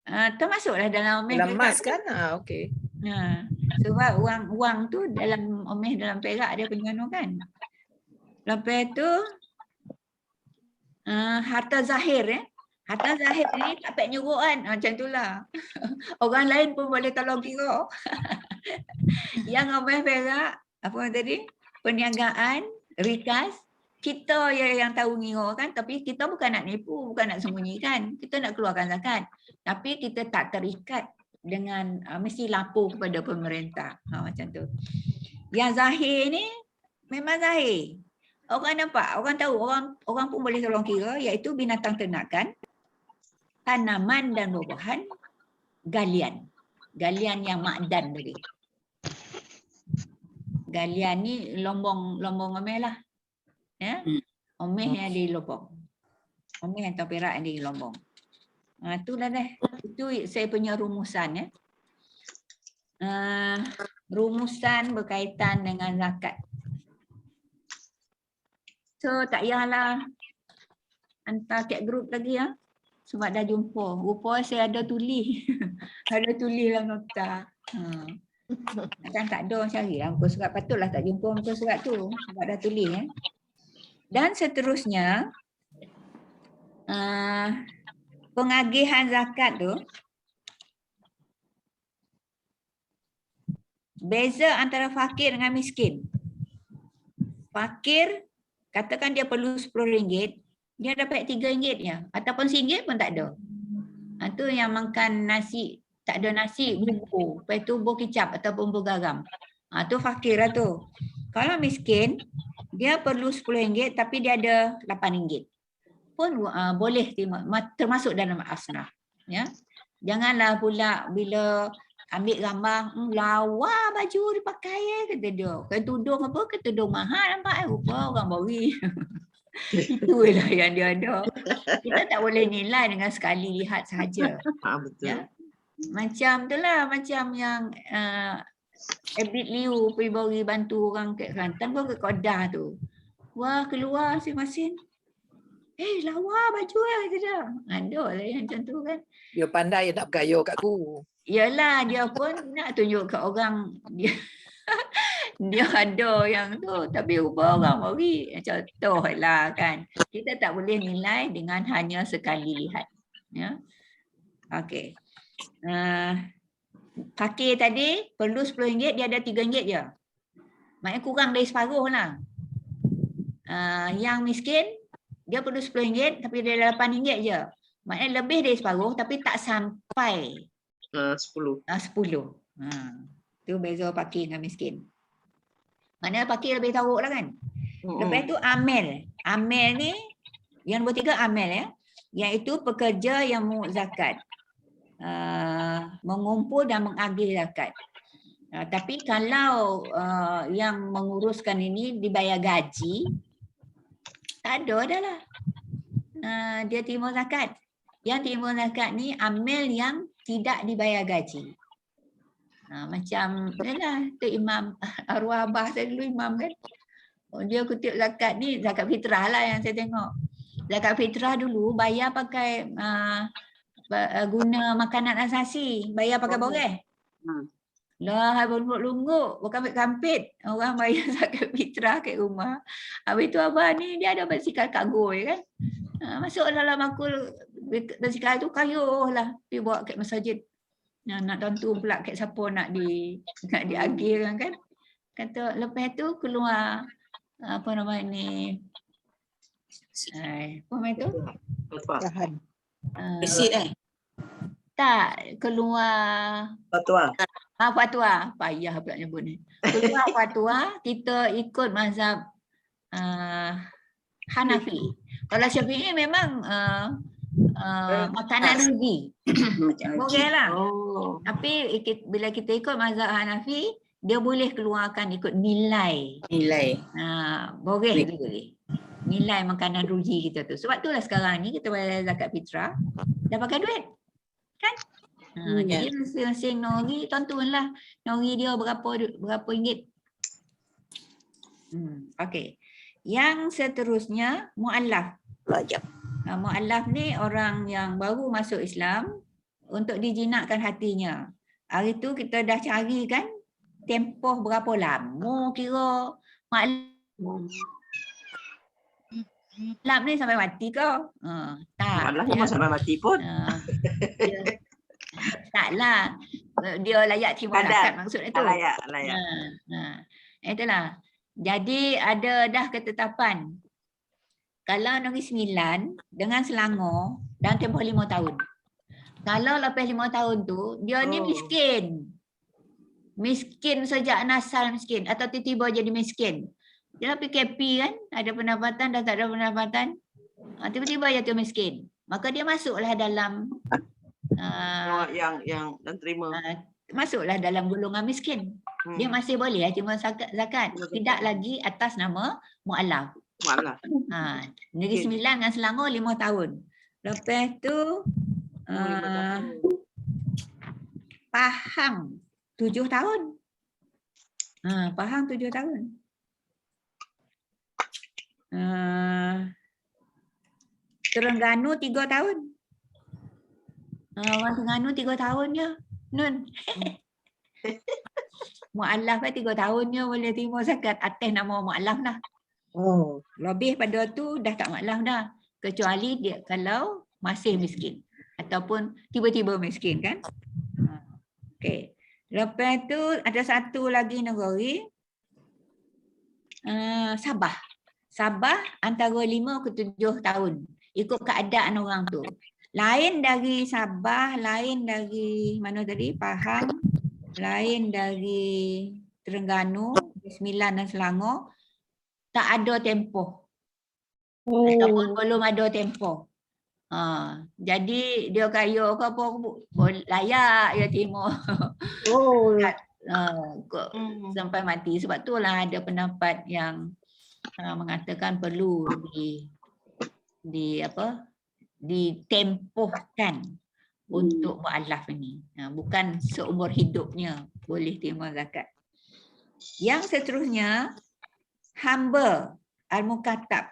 Termasuklah dalam emas. Dalam emas kan? Okey. Sebab wang tu dalam emas dalam perak dia punya kan. Lepas tu harta zahir harta zahir ni tak payah nyuruh kan. Macam itulah. Orang lain pun boleh tolong kira. Yang emas perak apa tadi? Perniagaan, rikas, kita yang tahu ngira kan, tapi kita bukan nak nipu, bukan nak sembunyikan. Kita nak keluarkan zakat. Tapi kita tak terikat dengan mesti lapor kepada pemerintah. Macam tu. Yang zahir ni memang zahir. Orang nampak, orang tahu, orang pun boleh tolong kira iaitu binatang ternakan, tanaman dan buah-buahan, galian. Galian yang makdan tadi. Galian ni lombong emas lah. Ya? Emas yang di lombong. Emas atau perak yang di lombong. Itulah dah. Itu saya punya rumusan ya. Rumusan berkaitan dengan zakat. So tak payahlah hantar kat grup lagi ya. Sebab dah jumpa. Rupa saya ada tulis. Ada tulis dalam nota. Kan tak ada carilah muka surat. Patutlah tak jumpa muka surat tu. Sebab dah tulis ya. Dan seterusnya pengagihan zakat tu beza antara fakir dengan miskin. Fakir katakan dia perlu RM10, dia dapat RM3 je ataupun RM1 pun tak ada. Itu yang makan nasi, tak ada nasi, bubur, lepas tu bubur kicap ataupun bubur garam. Tu fakir lah tu. Kalau miskin, dia perlu RM10 tapi dia ada RM8 pun boleh termasuk dalam asnaf. Ya. Janganlah pula bila ambil gambar, lawa baju dipakai kata dia. Kan tudung apa? Ke tudung mahal nampak rupa orang bori. Itulah yang dia ada. Kita tak boleh nilai dengan sekali lihat sahaja. Betul. Ya. Macam tu lah, macam yang Abid Liu pergi bagi bantu orang kat Kelantan pun ke Kedah tu. Wah keluar masing-masing. Lawa baju kata dia. Ada lah yang macam tu kan. Dia pandai nak bergaya kat aku. Yalah dia pun nak tunjuk kat orang dia dia ada yang tu tapi rupa orang bagi contoh lah kan. Kita tak boleh nilai dengan hanya sekali lihat. Ya. Okey. Fakir tadi perlu RM10 dia ada RM3 je. Maknanya kurang dari separuh lah. Yang miskin, dia perlu RM10 tapi dia RM8 je. Maknanya lebih dari separuh tapi tak sampai 10. 10. Tu beza fakir dengan miskin. Maknanya fakir lebih teruk lah kan. Lepas tu amil. Amil ni, yang nombor 3 amil ya. Iaitu pekerja yang mengut zakat. Mengumpul dan mengagih zakat. Tapi kalau yang menguruskan ini dibayar gaji, tak ada dah lah. Dia terima zakat. Yang terima zakat ni amil yang tidak dibayar gaji. Macam inilah tu imam arwah abah saya dulu imam kan. Dia kutip zakat ni, zakat fitrah lah yang saya tengok. Zakat fitrah dulu bayar pakai guna makanan asasi, bayar pakai boreh. Lah lungguk-lungguk, berkampit-kampit orang bayar zakat fitrah kat rumah. Habis tu abah ni dia ada basikal kargo kan. Masuk dalam akul basikal tu kayuh lah, pergi bawa kat masjid. Nak tentu pula kat siapa nak diagih kan. Kata lepas tu keluar apa nama ni? Apa nama tu? Resit Tak, keluar Fatwa. fatwa. Payah pula nyebut ni. Keluar fatwa, kita ikut mazhab Hanafi. Kalau Syafi'i memang makanan rugi. Boleh lah. Tapi bila kita ikut mazhab Hanafi, dia boleh keluarkan ikut nilai. Boleh. Nilai makanan rugi kita tu. Sebab itulah sekarang ni kita bayar zakat fitrah, dah pakai duit. Kan? Jadi masing-masing nori, tontonlah nori dia berapa ringgit. Okey. Yang seterusnya mu'allaf. Mu'allaf ni orang yang baru masuk Islam untuk dijinakkan hatinya. Hari tu kita dah cari kan tempoh berapa lama kira mu'allaf ni sampai mati ke? Tak. Mu'allaf sampai mati pun. Taklah. Dia layak terima zakat maksudnya tu. Layak. Itulah. Jadi ada dah ketetapan. Kalau Negeri Sembilan dengan Selangor dalam tempoh 5 tahun. Kalau lepas 5 tahun tu, dia ni miskin. Miskin sejak nasal miskin. Atau tiba-tiba jadi miskin. Dia PKP kan, ada pendapatan dah tak ada pendapatan. Tiba-tiba dia miskin. Maka dia masuklah dalam yang dan terima. Masuklah dalam golongan miskin. Dia masih boleh terima zakat. Tidak lagi atas nama mu'allaf. Negeri Sembilan dengan Selangor 5 tahun. Lepas tu Pahang 7 tahun. Pahang 7 tahun. Terengganu 3 tahun. Orang Terengganu 3 tahun je. Nun. Mu'allaf 3 tahun je boleh terima zakat atas nama mu'allaf lah. Lebih pada tu dah tak mu'allaf dah. Kecuali dia kalau masih miskin. Ataupun tiba-tiba miskin kan. Okey. Lepas tu ada satu lagi negeri. Sabah. Sabah antara 5 ke 7 tahun. Ikut keadaan orang tu. Lain dari Sabah, lain dari mana tadi? Pahang, lain dari Terengganu, Sembilan dan Selangor. Tak ada tempoh. Ataupun belum ada tempoh. Jadi dia kaya ke apa, layak dia terima. Sampai mati. Sebab itulah ada pendapat yang mengatakan perlu ditempohkan untuk mu'allaf ini. Bukan seumur hidupnya boleh terima zakat. Yang seterusnya hamba al-mukatab.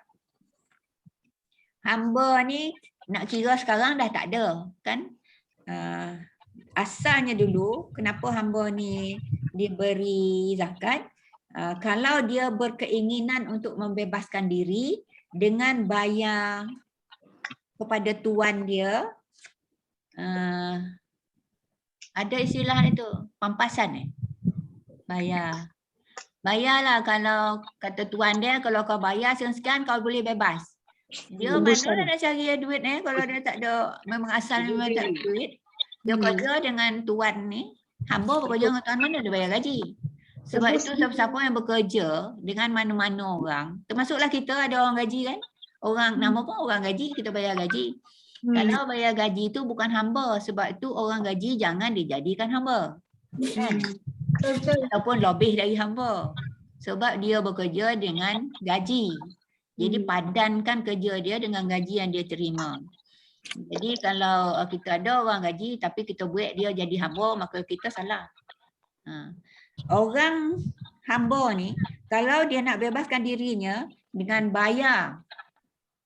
Hamba ni nak kira sekarang dah tak ada kan. Asalnya dulu kenapa hamba ni diberi zakat? Kalau dia berkeinginan untuk membebaskan diri dengan bayar kepada tuan dia, ada istilah itu pampasan bayar bayarlah kalau kata tuan dia, kalau kau bayar sekian kau boleh bebas. Dia mana nak cari duit ni kalau dia tak ada, memang asal memang tak ada duit. Dia kerja dengan tuan ni, hamba bekerja dengan tuan mana dia bayar gaji. Sebab itu siapa-siapa yang bekerja dengan mana-mana orang, termasuklah kita ada orang gaji kan. Orang nama pun orang gaji, kita bayar gaji. Kalau bayar gaji tu bukan hamba, sebab itu orang gaji jangan dijadikan hamba. Kan? Ataupun lebih dari hamba. Sebab dia bekerja dengan gaji. Jadi padankan kerja dia dengan gaji yang dia terima. Jadi kalau kita ada orang gaji tapi kita buat dia jadi hamba, maka kita salah. Orang hamba ni, kalau dia nak bebaskan dirinya dengan bayar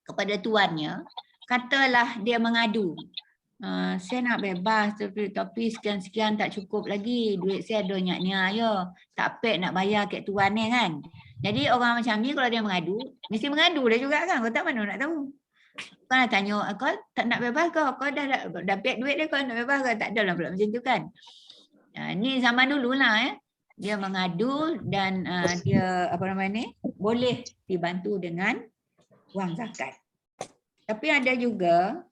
kepada tuannya, katalah dia mengadu. Saya nak bebas tapi sekian-sekian tak cukup lagi. Duit saya ada nyak-nyak je. Tak pek nak bayar kat tuan ni kan. Jadi orang macam ni kalau dia mengadu, mesti mengadu dah juga kan. Kau tak mana nak tahu. Kau nak tanya, kau tak nak bebas kau? Kau dah pek duit dia, kau nak bebas kau? Tak ada lah pula macam tu kan. Ni zaman dulu lah dia mengadu dan dia apa nama ni boleh dibantu dengan wang zakat. Tapi ada juga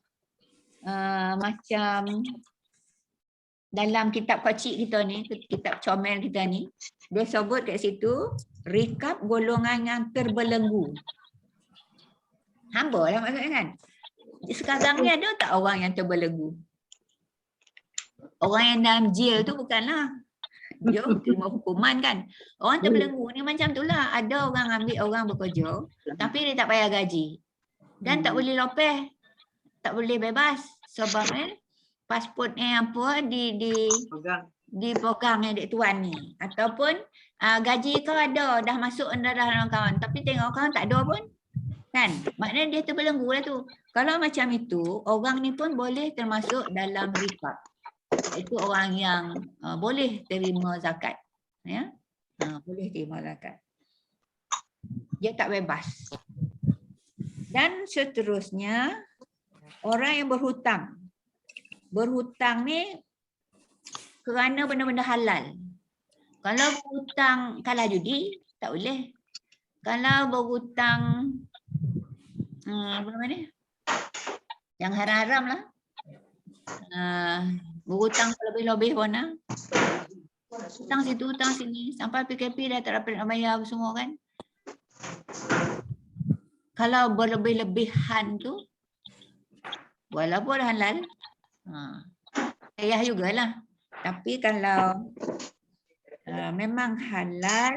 macam dalam kitab kocik kita ni, kitab comel kita ni, dia sebut kat situ rikab golongan yang terbelenggu. Hamba lah maksudnya kan. Sekarang ni ada tak orang yang terbelenggu? Orang yang dalam jail tu bukanlah dia terima hukuman kan. Orang terbelenggu ni macam tu lah. Ada orang ambil orang bekerja tapi dia tak bayar gaji. Dan tak boleh lopeh. Tak boleh bebas. Sebab pasportnya apa dipegang adik tuan ni. Ataupun gaji kau ada, dah masuk dah dalam kawan. Tapi tengok kawan tak ada pun. Kan? Maknanya dia terbelenggu lah tu. Kalau macam itu, orang ni pun boleh termasuk dalam rikab. Itu orang yang boleh terima zakat. Ya? Boleh terima zakat. Dia tak bebas. Dan seterusnya, orang yang berhutang. Berhutang ni kerana benda-benda halal. Kalau berhutang kalah judi, tak boleh. Kalau berhutang apa nama ni? Yang haram-haram lah. Berhutang lebih-lebih pun lah. Hutang situ, hutang sini. Sampai PKP dah tak dapat nak bayar semua kan. Kalau berlebih-lebihan tu, walaupun halal, payah jugalah. Tapi kalau memang halal,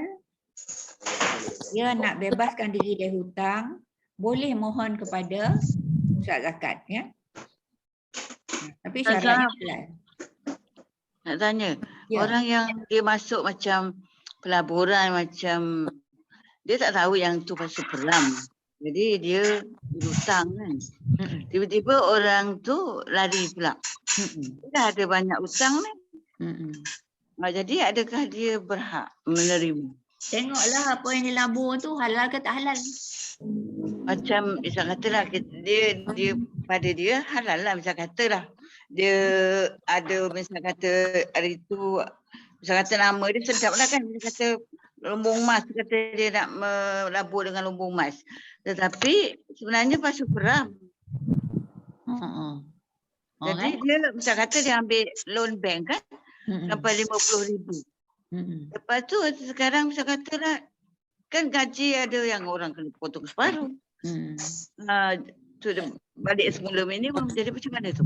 dia nak bebaskan diri dari hutang, boleh mohon kepada pusat zakat. Ya? Tapi syaratnya halal. Nak tanya, orang yang dia masuk macam pelaburan, macam dia tak tahu yang tu pasal peram. Jadi dia berhutang kan. Tiba-tiba orang tu lari pula. Dah ada banyak hutang ni. Jadi adakah dia berhak menerima? Tengoklah apa yang dilabur tu halal ke tak halal. Macam misal katalah dia pada dia halal lah, misal katalah dia ada misal kata hari tu misal kata nama dia sedap lah kan, misal kata lumbung emas, kata dia nak melabur dengan lumbung emas. Tetapi sebenarnya pasal peram. Jadi dia misal kata dia ambil loan bank kan sampai 50,000. Lepas tu sekarang misal katalah kan gaji ada yang orang kena potong separuh. Tu balik semula minimum. Jadi macam mana tu?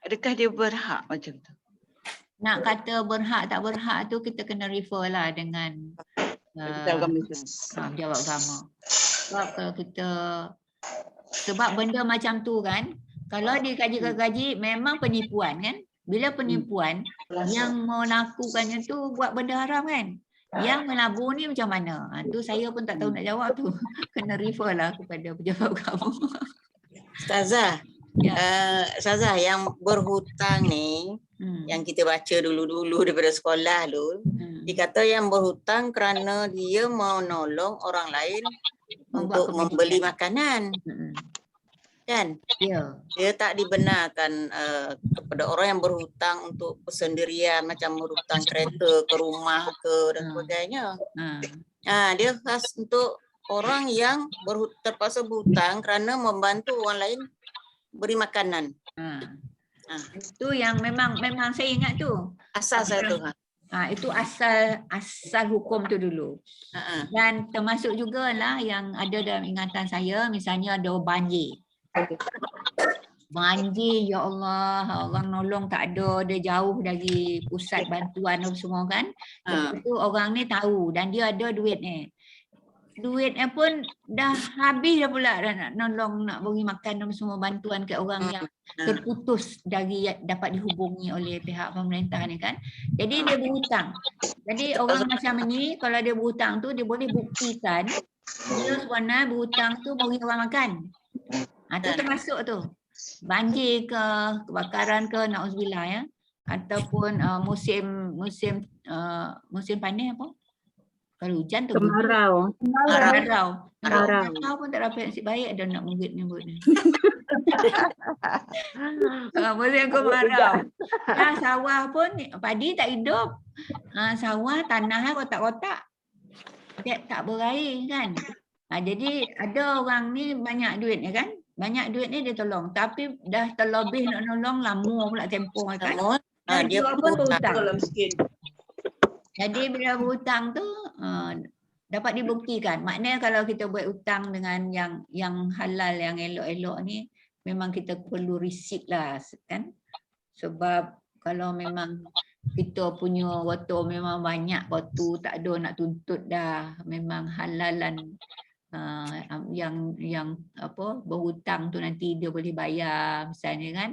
Adakah dia berhak macam tu? Nak kata berhak tak berhak tu kita kena refer lah dengan pejabat agama. Sebab kalau kita, sebab benda macam tu kan, kalau dikaji-kaji memang penipuan kan. Bila penipuan, yang melakukannya tu buat benda haram kan. Yang melabur ni macam mana? Tu saya pun tak tahu nak jawab tu. Kena refer lah kepada pejabat agama. Ustazah, Ustazah yang berhutang ni, yang kita baca dulu-dulu daripada sekolah tu, dikata yang berhutang kerana dia mau nolong orang lain untuk membeli makanan. Kan? Ya. Dia tak dibenarkan kepada orang yang berhutang untuk persendirian, macam berhutang kereta ke rumah ke dan sebagainya. Dia khas untuk orang yang terpaksa berhutang kerana membantu orang lain beri makanan. Itu yang memang saya ingat tu. Asal saya tu. Itu asal hukum tu dulu. Dan termasuk jugalah yang ada dalam ingatan saya, misalnya ada banjir. Banjir, ya Allah, orang nolong tak ada, dia jauh dari pusat bantuan semua kan. Lepas tu orang ni tahu dan dia ada duit ni. Duitnya pun dah habis dah pula dah nak nolong, nak beri makan semua bantuan ke orang yang terputus dari dapat dihubungi oleh pihak pemerintah ni kan. Jadi dia berhutang. Jadi orang macam ni kalau dia berhutang tu dia boleh buktikan dia sebenarnya berhutang tu bagi orang makan. Tu termasuk tu. Banjir ke, kebakaran ke, na'udzubillah ya. Ataupun musim panas apa? Kalau hujan tu Kemarau. Kemarau pun tak dapat nasib baik ada nak menggit-menggit ni. Musim kemarau. Sawah pun padi tak hidup. Sawah tanah kotak-kotak. Tak berair kan. Jadi ada orang ni banyak duit ni kan. Banyak duit ni dia tolong. Tapi dah terlebih nak nolong lama pula tempoh kan. Dia pun berhutang. Jadi bila berhutang tu dapat dibuktikan. Maknanya kalau kita buat hutang dengan yang halal, yang elok-elok ni memang kita perlu receipt lah kan. Sebab kalau memang kita punya waktu memang banyak waktu tak ada nak tuntut dah, memang halalan yang apa berhutang tu nanti dia boleh bayar misalnya kan.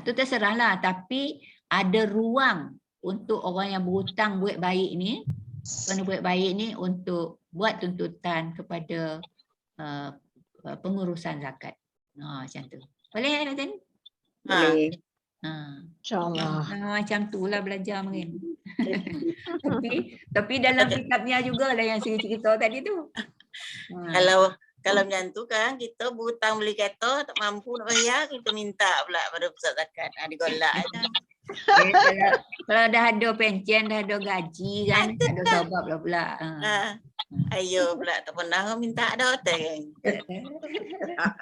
Tu terserahlah, tapi ada ruang untuk orang yang berhutang buat baik ni, untuk buat tuntutan kepada pengurusan zakat. Macam tu. Boleh Natin? Boleh. InsyaAllah. Macam tu lah belajar mungkin. tapi dalam kitabnya juga lah yang saya cerita tadi tu. Kalau macam tu kan kita berhutang beli kereta tak mampu nak bayar, kita minta pula pada pusat zakat. Digolak aja. Kalau dah ada pencen, dah ada gaji kan, tak ada sebab lah pula. Ayo pula tak pernah minta dah kan.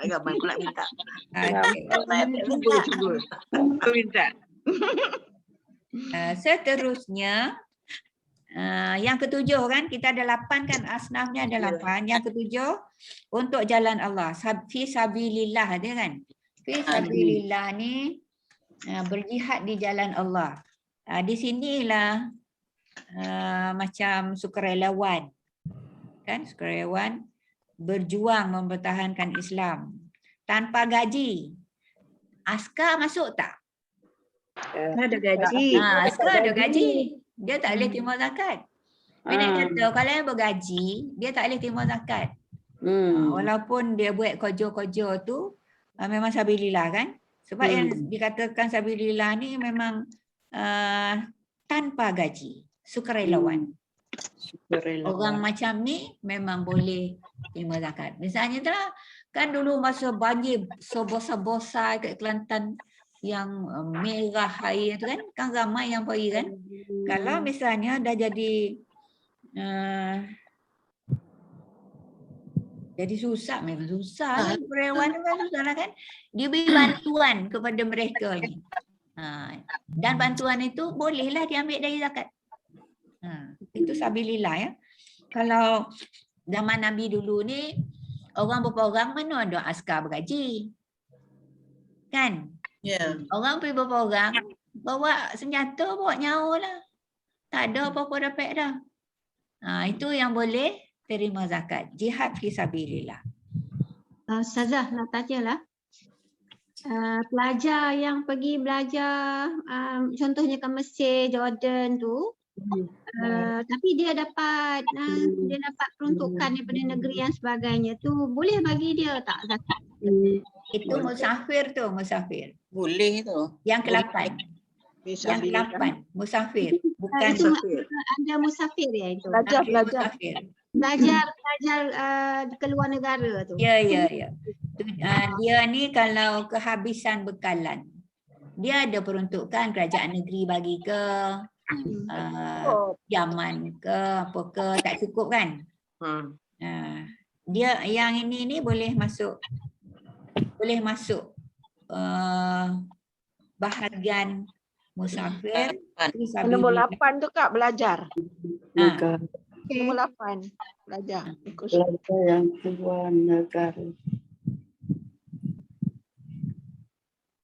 Ramai pula minta. Minta. Seterusnya yang ketujuh kan, kita ada 8 kan, asnafnya ada 8. Yang ketujuh untuk jalan Allah, fi sabilillah dia kan. Fi sabilillah ni berjihad di jalan Allah. Di sinilah macam sukarelawan kan, sukarelawan berjuang mempertahankan Islam tanpa gaji. Askar masuk tak? Ada gaji. Askar ada gaji. Dia tak boleh terima zakat. Pendek kata, kalau yang bergaji, dia tak boleh terima zakat. Walaupun dia buat kerja-kerja tu memang sabilillah kan. Sebab yang dikatakan sabilillah ni memang tanpa gaji, sukarelawan. Orang macam ni memang boleh terima zakat. Misalnya kan dulu masa banjir sebesar-besar kat Kelantan yang merah air tu kan ramai yang pergi kan. Kalau misalnya dah jadi susah, memang susah. Sukarelawan tu kan susah kan. Dia beri bantuan kepada mereka ni. Dan bantuan itu bolehlah diambil dari zakat. Itu sabilillah ya. Kalau zaman Nabi dulu ni, orang berperang mana ada askar bergaji. Kan? Orang pergi berperang, bawa senjata, bawa nyawa lah. Tak ada apa-apa dapat dah. Itu yang boleh terima zakat. Jihad fi sabilillah. Ustazah nak tanya lah. Pelajar yang pergi belajar contohnya ke Mesir, Jordan tu, tapi dia dapat peruntukan daripada negeri yang sebagainya tu, boleh bagi dia tak zakat? Itu musafir tu, musafir. Boleh tu. Yang ke-8. Yang ke-8, musafir. Bukan itu ada musafir ya itu. Belajar ke luar negara tu. Ya. Dia ni kalau kehabisan bekalan, dia ada peruntukan kerajaan negeri bagi ke Yaman ke apa ke, tak cukup kan. Dia yang ini boleh masuk bahagian musafir. Nombor 8 tu Kak, belajar. Nombor 8, belajar. Belajar yang keluar negara.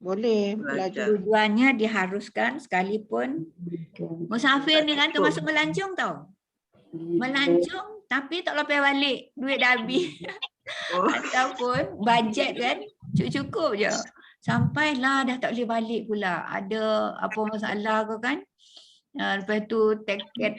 Boleh belajar. Tujuannya diharuskan sekalipun musafir ni kan termasuk melancong tau. Melancong tapi tak lepas balik, duit dah habis. Ataupun bajet kan cukup je. Sampailah dah tak boleh balik pula. Ada apa masalah ke kan. Lepas tu tiket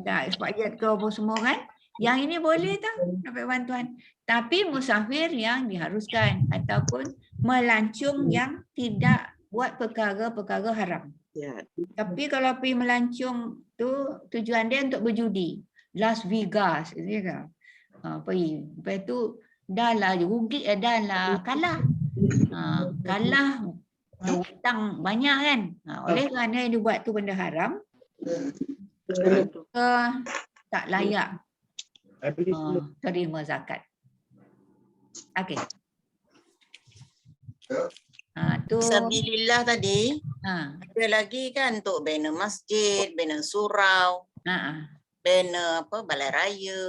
dah expired ke apa semua kan. Yang ini boleh tak dapat bantuan. Tapi musafir yang diharuskan ataupun melancong yang tidak buat perkara-perkara haram. Tapi kalau pergi melancong tu tujuan dia untuk berjudi. Las Vegas gitu kan. Pergi. Lepas tu dah lah rugi, dah lah kalah. Kalah hutang banyak kan. Oleh kerana yang dia buat tu benda haram, tak layak terima zakat. Okey. Tu Sabilillah tadi. Ada lagi kan untuk banner masjid, banner surau. Banner apa balai raya.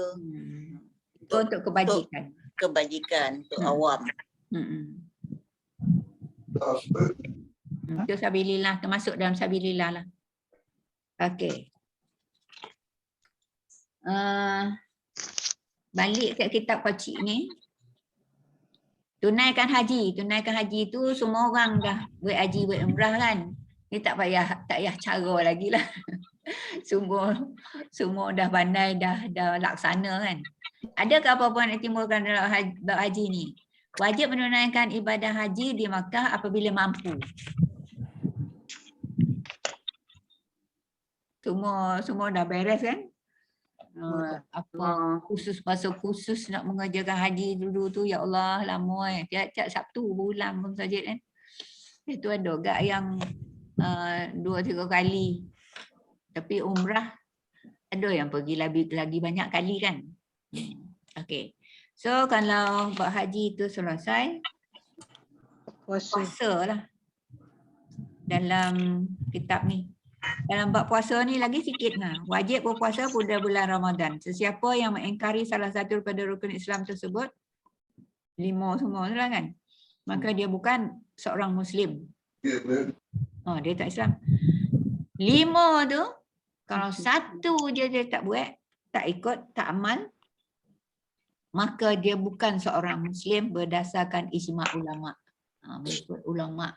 Untuk kebajikan. Kebajikan untuk awam. Itu sabilillah, termasuk dalam sabilillah lah. Okey. Balik ke kitab kecil ni. Tunaikan haji tu semua orang dah buat haji, buat umrah kan. Ni tak payah cara lagi lah. Semua dah pandai, dah laksana kan. Adakah apa-apa nak timbulkan dalam haji ni? Wajib menunaikan ibadah haji di Makkah apabila mampu. Semua dah beres kan? Apa khusus nak mengerjakan haji dulu tu, ya Allah lama tiap Sabtu berulang pun saja kan. Itu ada gak yang 2-3 kali. Tapi umrah ada yang pergi lagi banyak kali kan. Okey. So kalau buat haji itu selesai, puasa lah dalam kitab ni. Dalam bab puasa ni lagi sikit lah. Wajib berpuasa pada bulan Ramadan. Sesiapa yang mengingkari salah satu daripada rukun Islam tersebut, 5 semua lah kan, maka dia bukan seorang Muslim. Dia tak Islam. 5 tu, kalau 1 je dia tak buat, tak ikut, tak amal, maka dia bukan seorang Muslim berdasarkan ijma' ulama'. Mengikut ulama'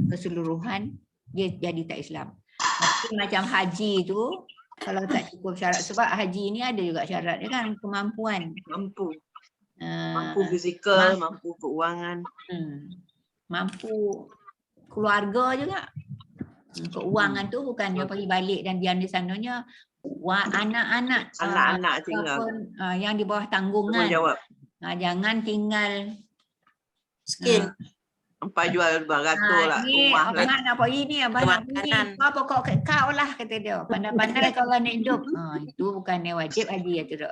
keseluruhan, dia jadi tak Islam. Tapi macam haji tu, kalau tak cukup syarat, sebab haji ni ada juga syarat dia kan, kemampuan. Mampu fizikal, mampu keuangan. Mampu keluarga juga. Keuangan tu bukan dia pergi balik dan diam di sananya. Anak-anak tinggal yang di bawah tanggungan. Jangan tinggal sikit. Sampai jual baratur lah rumah lah. Abang nak pergi ni, abang nak pergi. Kau pokok kau lah kata dia. Pandai-pandai kau nak hidup. Itu bukannya wajib haji ya tu.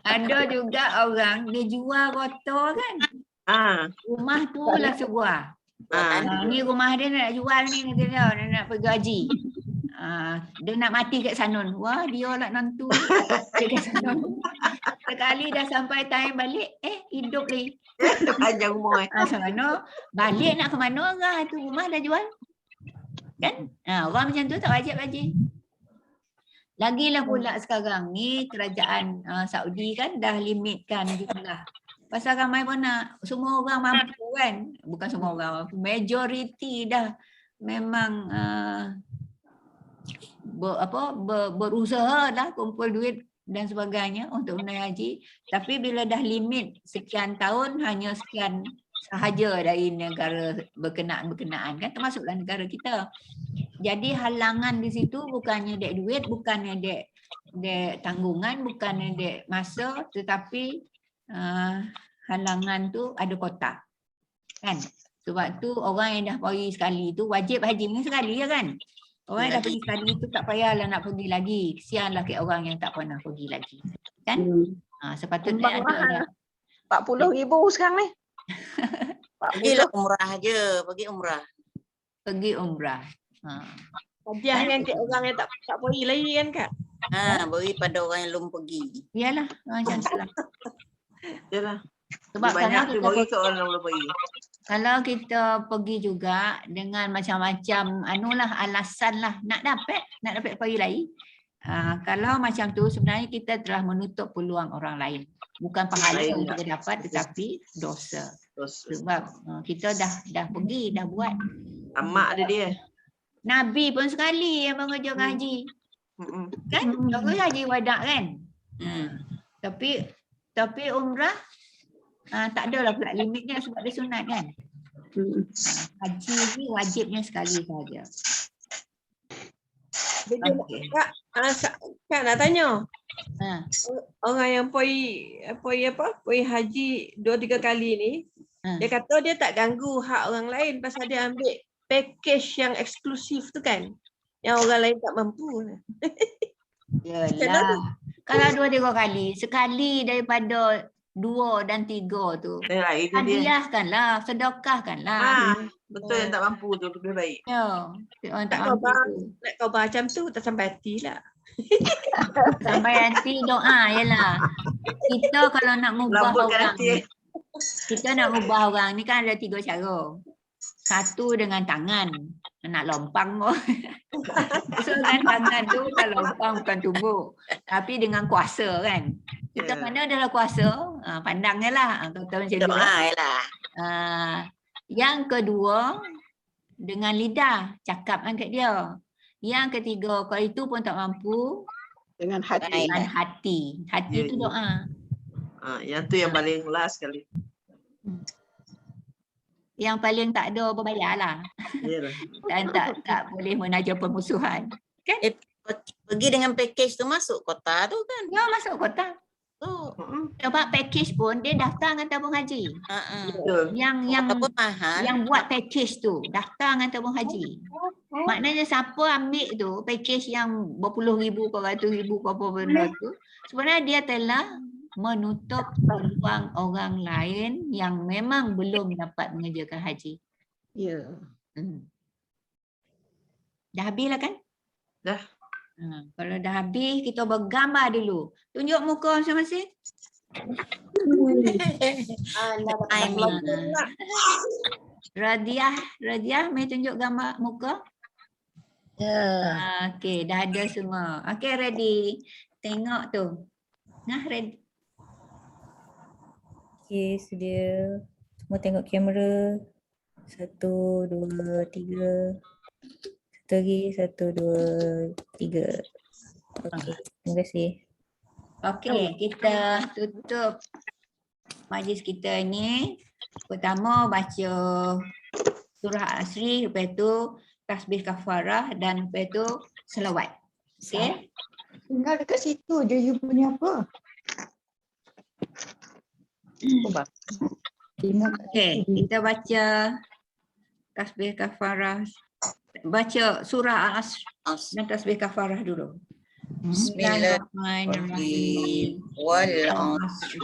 Ada juga orang dia jual kotor kan. Rumah tu lah sebuah. Ni rumah dia nak jual ni kata dia. Dia nak pergi haji. Dia nak mati kat Sanun. Wah, dia lah nantu. Dekat Sanun. Sekali dah sampai time balik, hidup lagi. Panjang umur. Sana balik nak ke mana orang tu, rumah dah jual. Kan? Orang macam tu tak wajib haji. Lagilah pula sekarang ni kerajaan Saudi kan dah limitkan jumlah. Pasal ramai pun nak, semua orang mampu kan. Bukan semua orang mampu, majoriti dah memang berusaha lah kumpul duit dan sebagainya untuk menaik haji. Tapi bila dah limit sekian tahun, hanya sekian sahaja dari negara berkenaan kan, termasuklah negara kita. Jadi halangan di situ bukannya dek duit, bukannya dek tanggungan, bukannya dek masa, tetapi halangan tu ada kota kan. Sebab tu orang yang dah pergi sekali tu wajib haji ni sekali ya kan. Orang yang dah pergi sekali tu tak payahlah nak pergi lagi. Kesianlah ke orang yang tak pernah pergi lagi. Kan? Sepatutnya ada 40,000 sekarang ni. Pergilah umrah je, pergi umrah. Pergi umrah. Hadiah kan ke orang yang tak pergi lagi kan Kak? Beri pada orang yang belum pergi. Iyalah, macam itulah. Yalah. Sebab Banyak kalau tu kita bagi ke orang yang belum pergi. kalau kita pergi juga dengan macam-macam alasan lah nak dapat pergi lagi. Kalau macam tu sebenarnya kita telah menutup peluang orang lain. Bukan pahala yang kita dapat tetapi dosa. Sebab kita dah pergi, dah buat. Amak dia. Nabi pun sekali yang mengerjakan haji. Kan? Terus haji wada kan? Tapi umrah tak adalah pula limitnya sebab dia sunat kan? Haji ni wajibnya sekali saja. Kak nak tanya. Orang yang pergi haji 2-3 kali ni, dia kata dia tak ganggu hak orang lain pasal dia ambil package yang eksklusif tu kan. Yang orang lain tak mampu. Yalah. Kalau 2-3 kali, sekali daripada 2 dan 3 tu. Hadiahkanlah, sedekahkanlah. Betul yang tak mampu tu lebih baik. Ya. Orang tak mampu. Nak khabar macam tu tak sampai hati lah. Sampai hati doa yalah. Kita kalau nak ngubah orang ni, kita nak ngubah orang ni kan ada 3 cara. Satu dengan tangan, nak lompang pun. So kan tangan tu kalau lompang bukan tubuh. Tapi dengan kuasa kan. Kita mana adalah kuasa, pandangnya lah. Kata macam tu. Lah. Yang kedua, dengan lidah, cakap angkat dia. Yang ketiga, kalau itu pun tak mampu, dengan hati. Dengan hati. Hati tu doa. Yang tu yang paling last sekali. Yang paling tak ada berbayar lah. Dan tak boleh menaja permusuhan. Kan? Pergi dengan package tu masuk kota tu kan? Ya, masuk kota. Sebab package pun dia daftar dengan tabung haji. Yang buat package tu daftar dengan tabung haji. Maknanya siapa ambil tu package yang berpuluh ribu, beratus ribu, berapa benda tu, sebenarnya dia telah menutup peluang orang lain yang memang belum dapat mengerjakan haji. Ya. Dah habis lah kan? Dah. Kalau dah habis, kita bergambar dulu. Tunjuk muka masing-masing. Radiah, mai tunjuk gambar muka. Okey, dah ada semua. Okey, ready. Tengok tu. Nah, ready. Okey, sedia. Semua tengok kamera. 1, 2, 3. Satu lagi. 1, 2, 3. Okey, terima kasih. Okey, kita tutup majlis kita ni. Pertama baca surah Asri, lepas tu tasbih kafarah dan lepas tu selawat. Okey? Tinggal dekat situ je you punya apa? Okey, kita baca tasbih kafarah. Baca surah Al-Asr dan tasbih kafarah dulu. Bismillahirrahmanirrahim. Wal 'asr.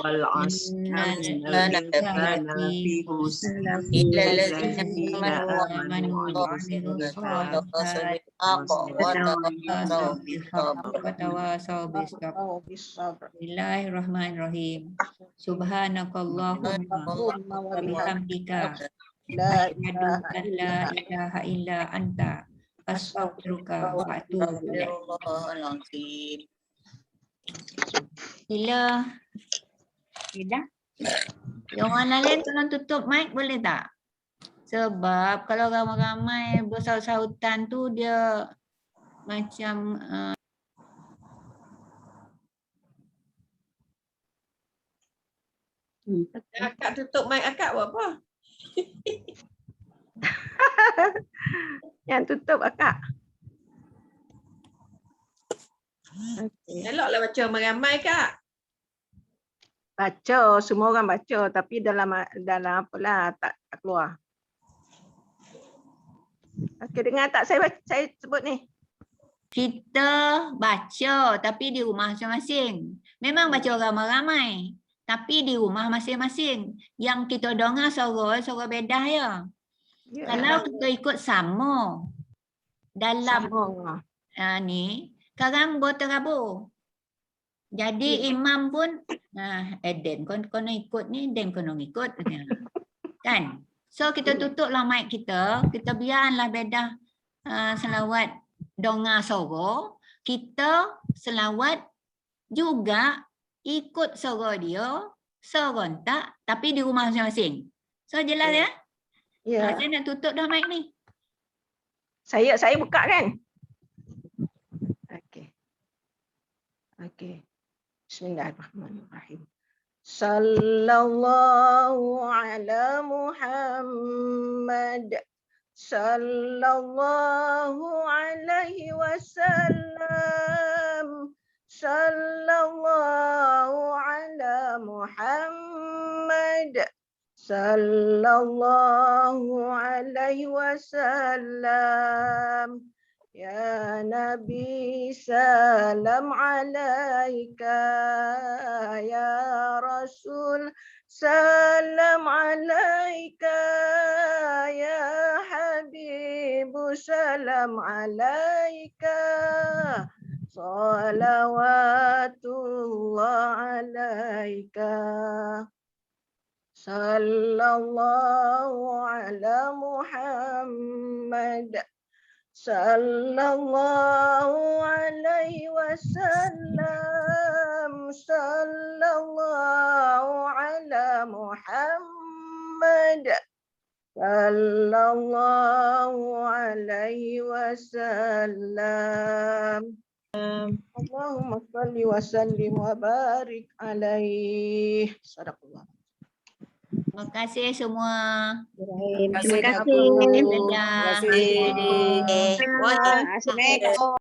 Bismillahirrahmanirrahim. Subhanakallahumma wa bihamdika asyhadu an la ilaha illa anta astaghfiruka wa atubu ilaik. Sila. Sudah. Yang orang lain tolong tutup mic boleh tak? Sebab kalau ramai-ramai bersaut-sautan tu dia macam Akak tutup mic akak buat apa? Yang tutup akak. Eloklah baca ramai Kak. Baca, semua orang baca tapi dalam apalah tak keluar. Okey, dengar tak saya sebut ni? kita baca tapi di rumah masing-masing. Memang baca ramai-ramai tapi di rumah masing-masing. Yang kita dengar suara beda ya. Kalau kita ikut sama dalam ni, sekarang berterabur. Jadi imam pun Dan kena ikut ni, Dan kena ikut kan. So kita tutuplah mic kita biarlah beda selawat dengar suara, kita selawat juga ikut suara dia serentak tapi di rumah masing-masing. So jelas ya? Ya. Saya nak tutup dah mic ni. Saya buka kan? Okey. Bismillahirrahmanirrahim. Sallallahu ala Muhammad. Sallallahu alaihi wasallam. Sallallahu ala Muhammad. Sallallahu alaihi wasallam. Ya Nabi salam alaika, ya Rasul salam alaika, ya Habibu salam alaika, salawatullah alaika. Sallallahu ala Muhammad. Sallallahu alaihi wasallam. Sallallahu ala Muhammad. Sallallahu alaihi wasallam. Allahumma salli wa sallim wa barik alaihi. Sadaqallah. Terima kasih semua. Terima kasih. Dadah. Assalamualaikum.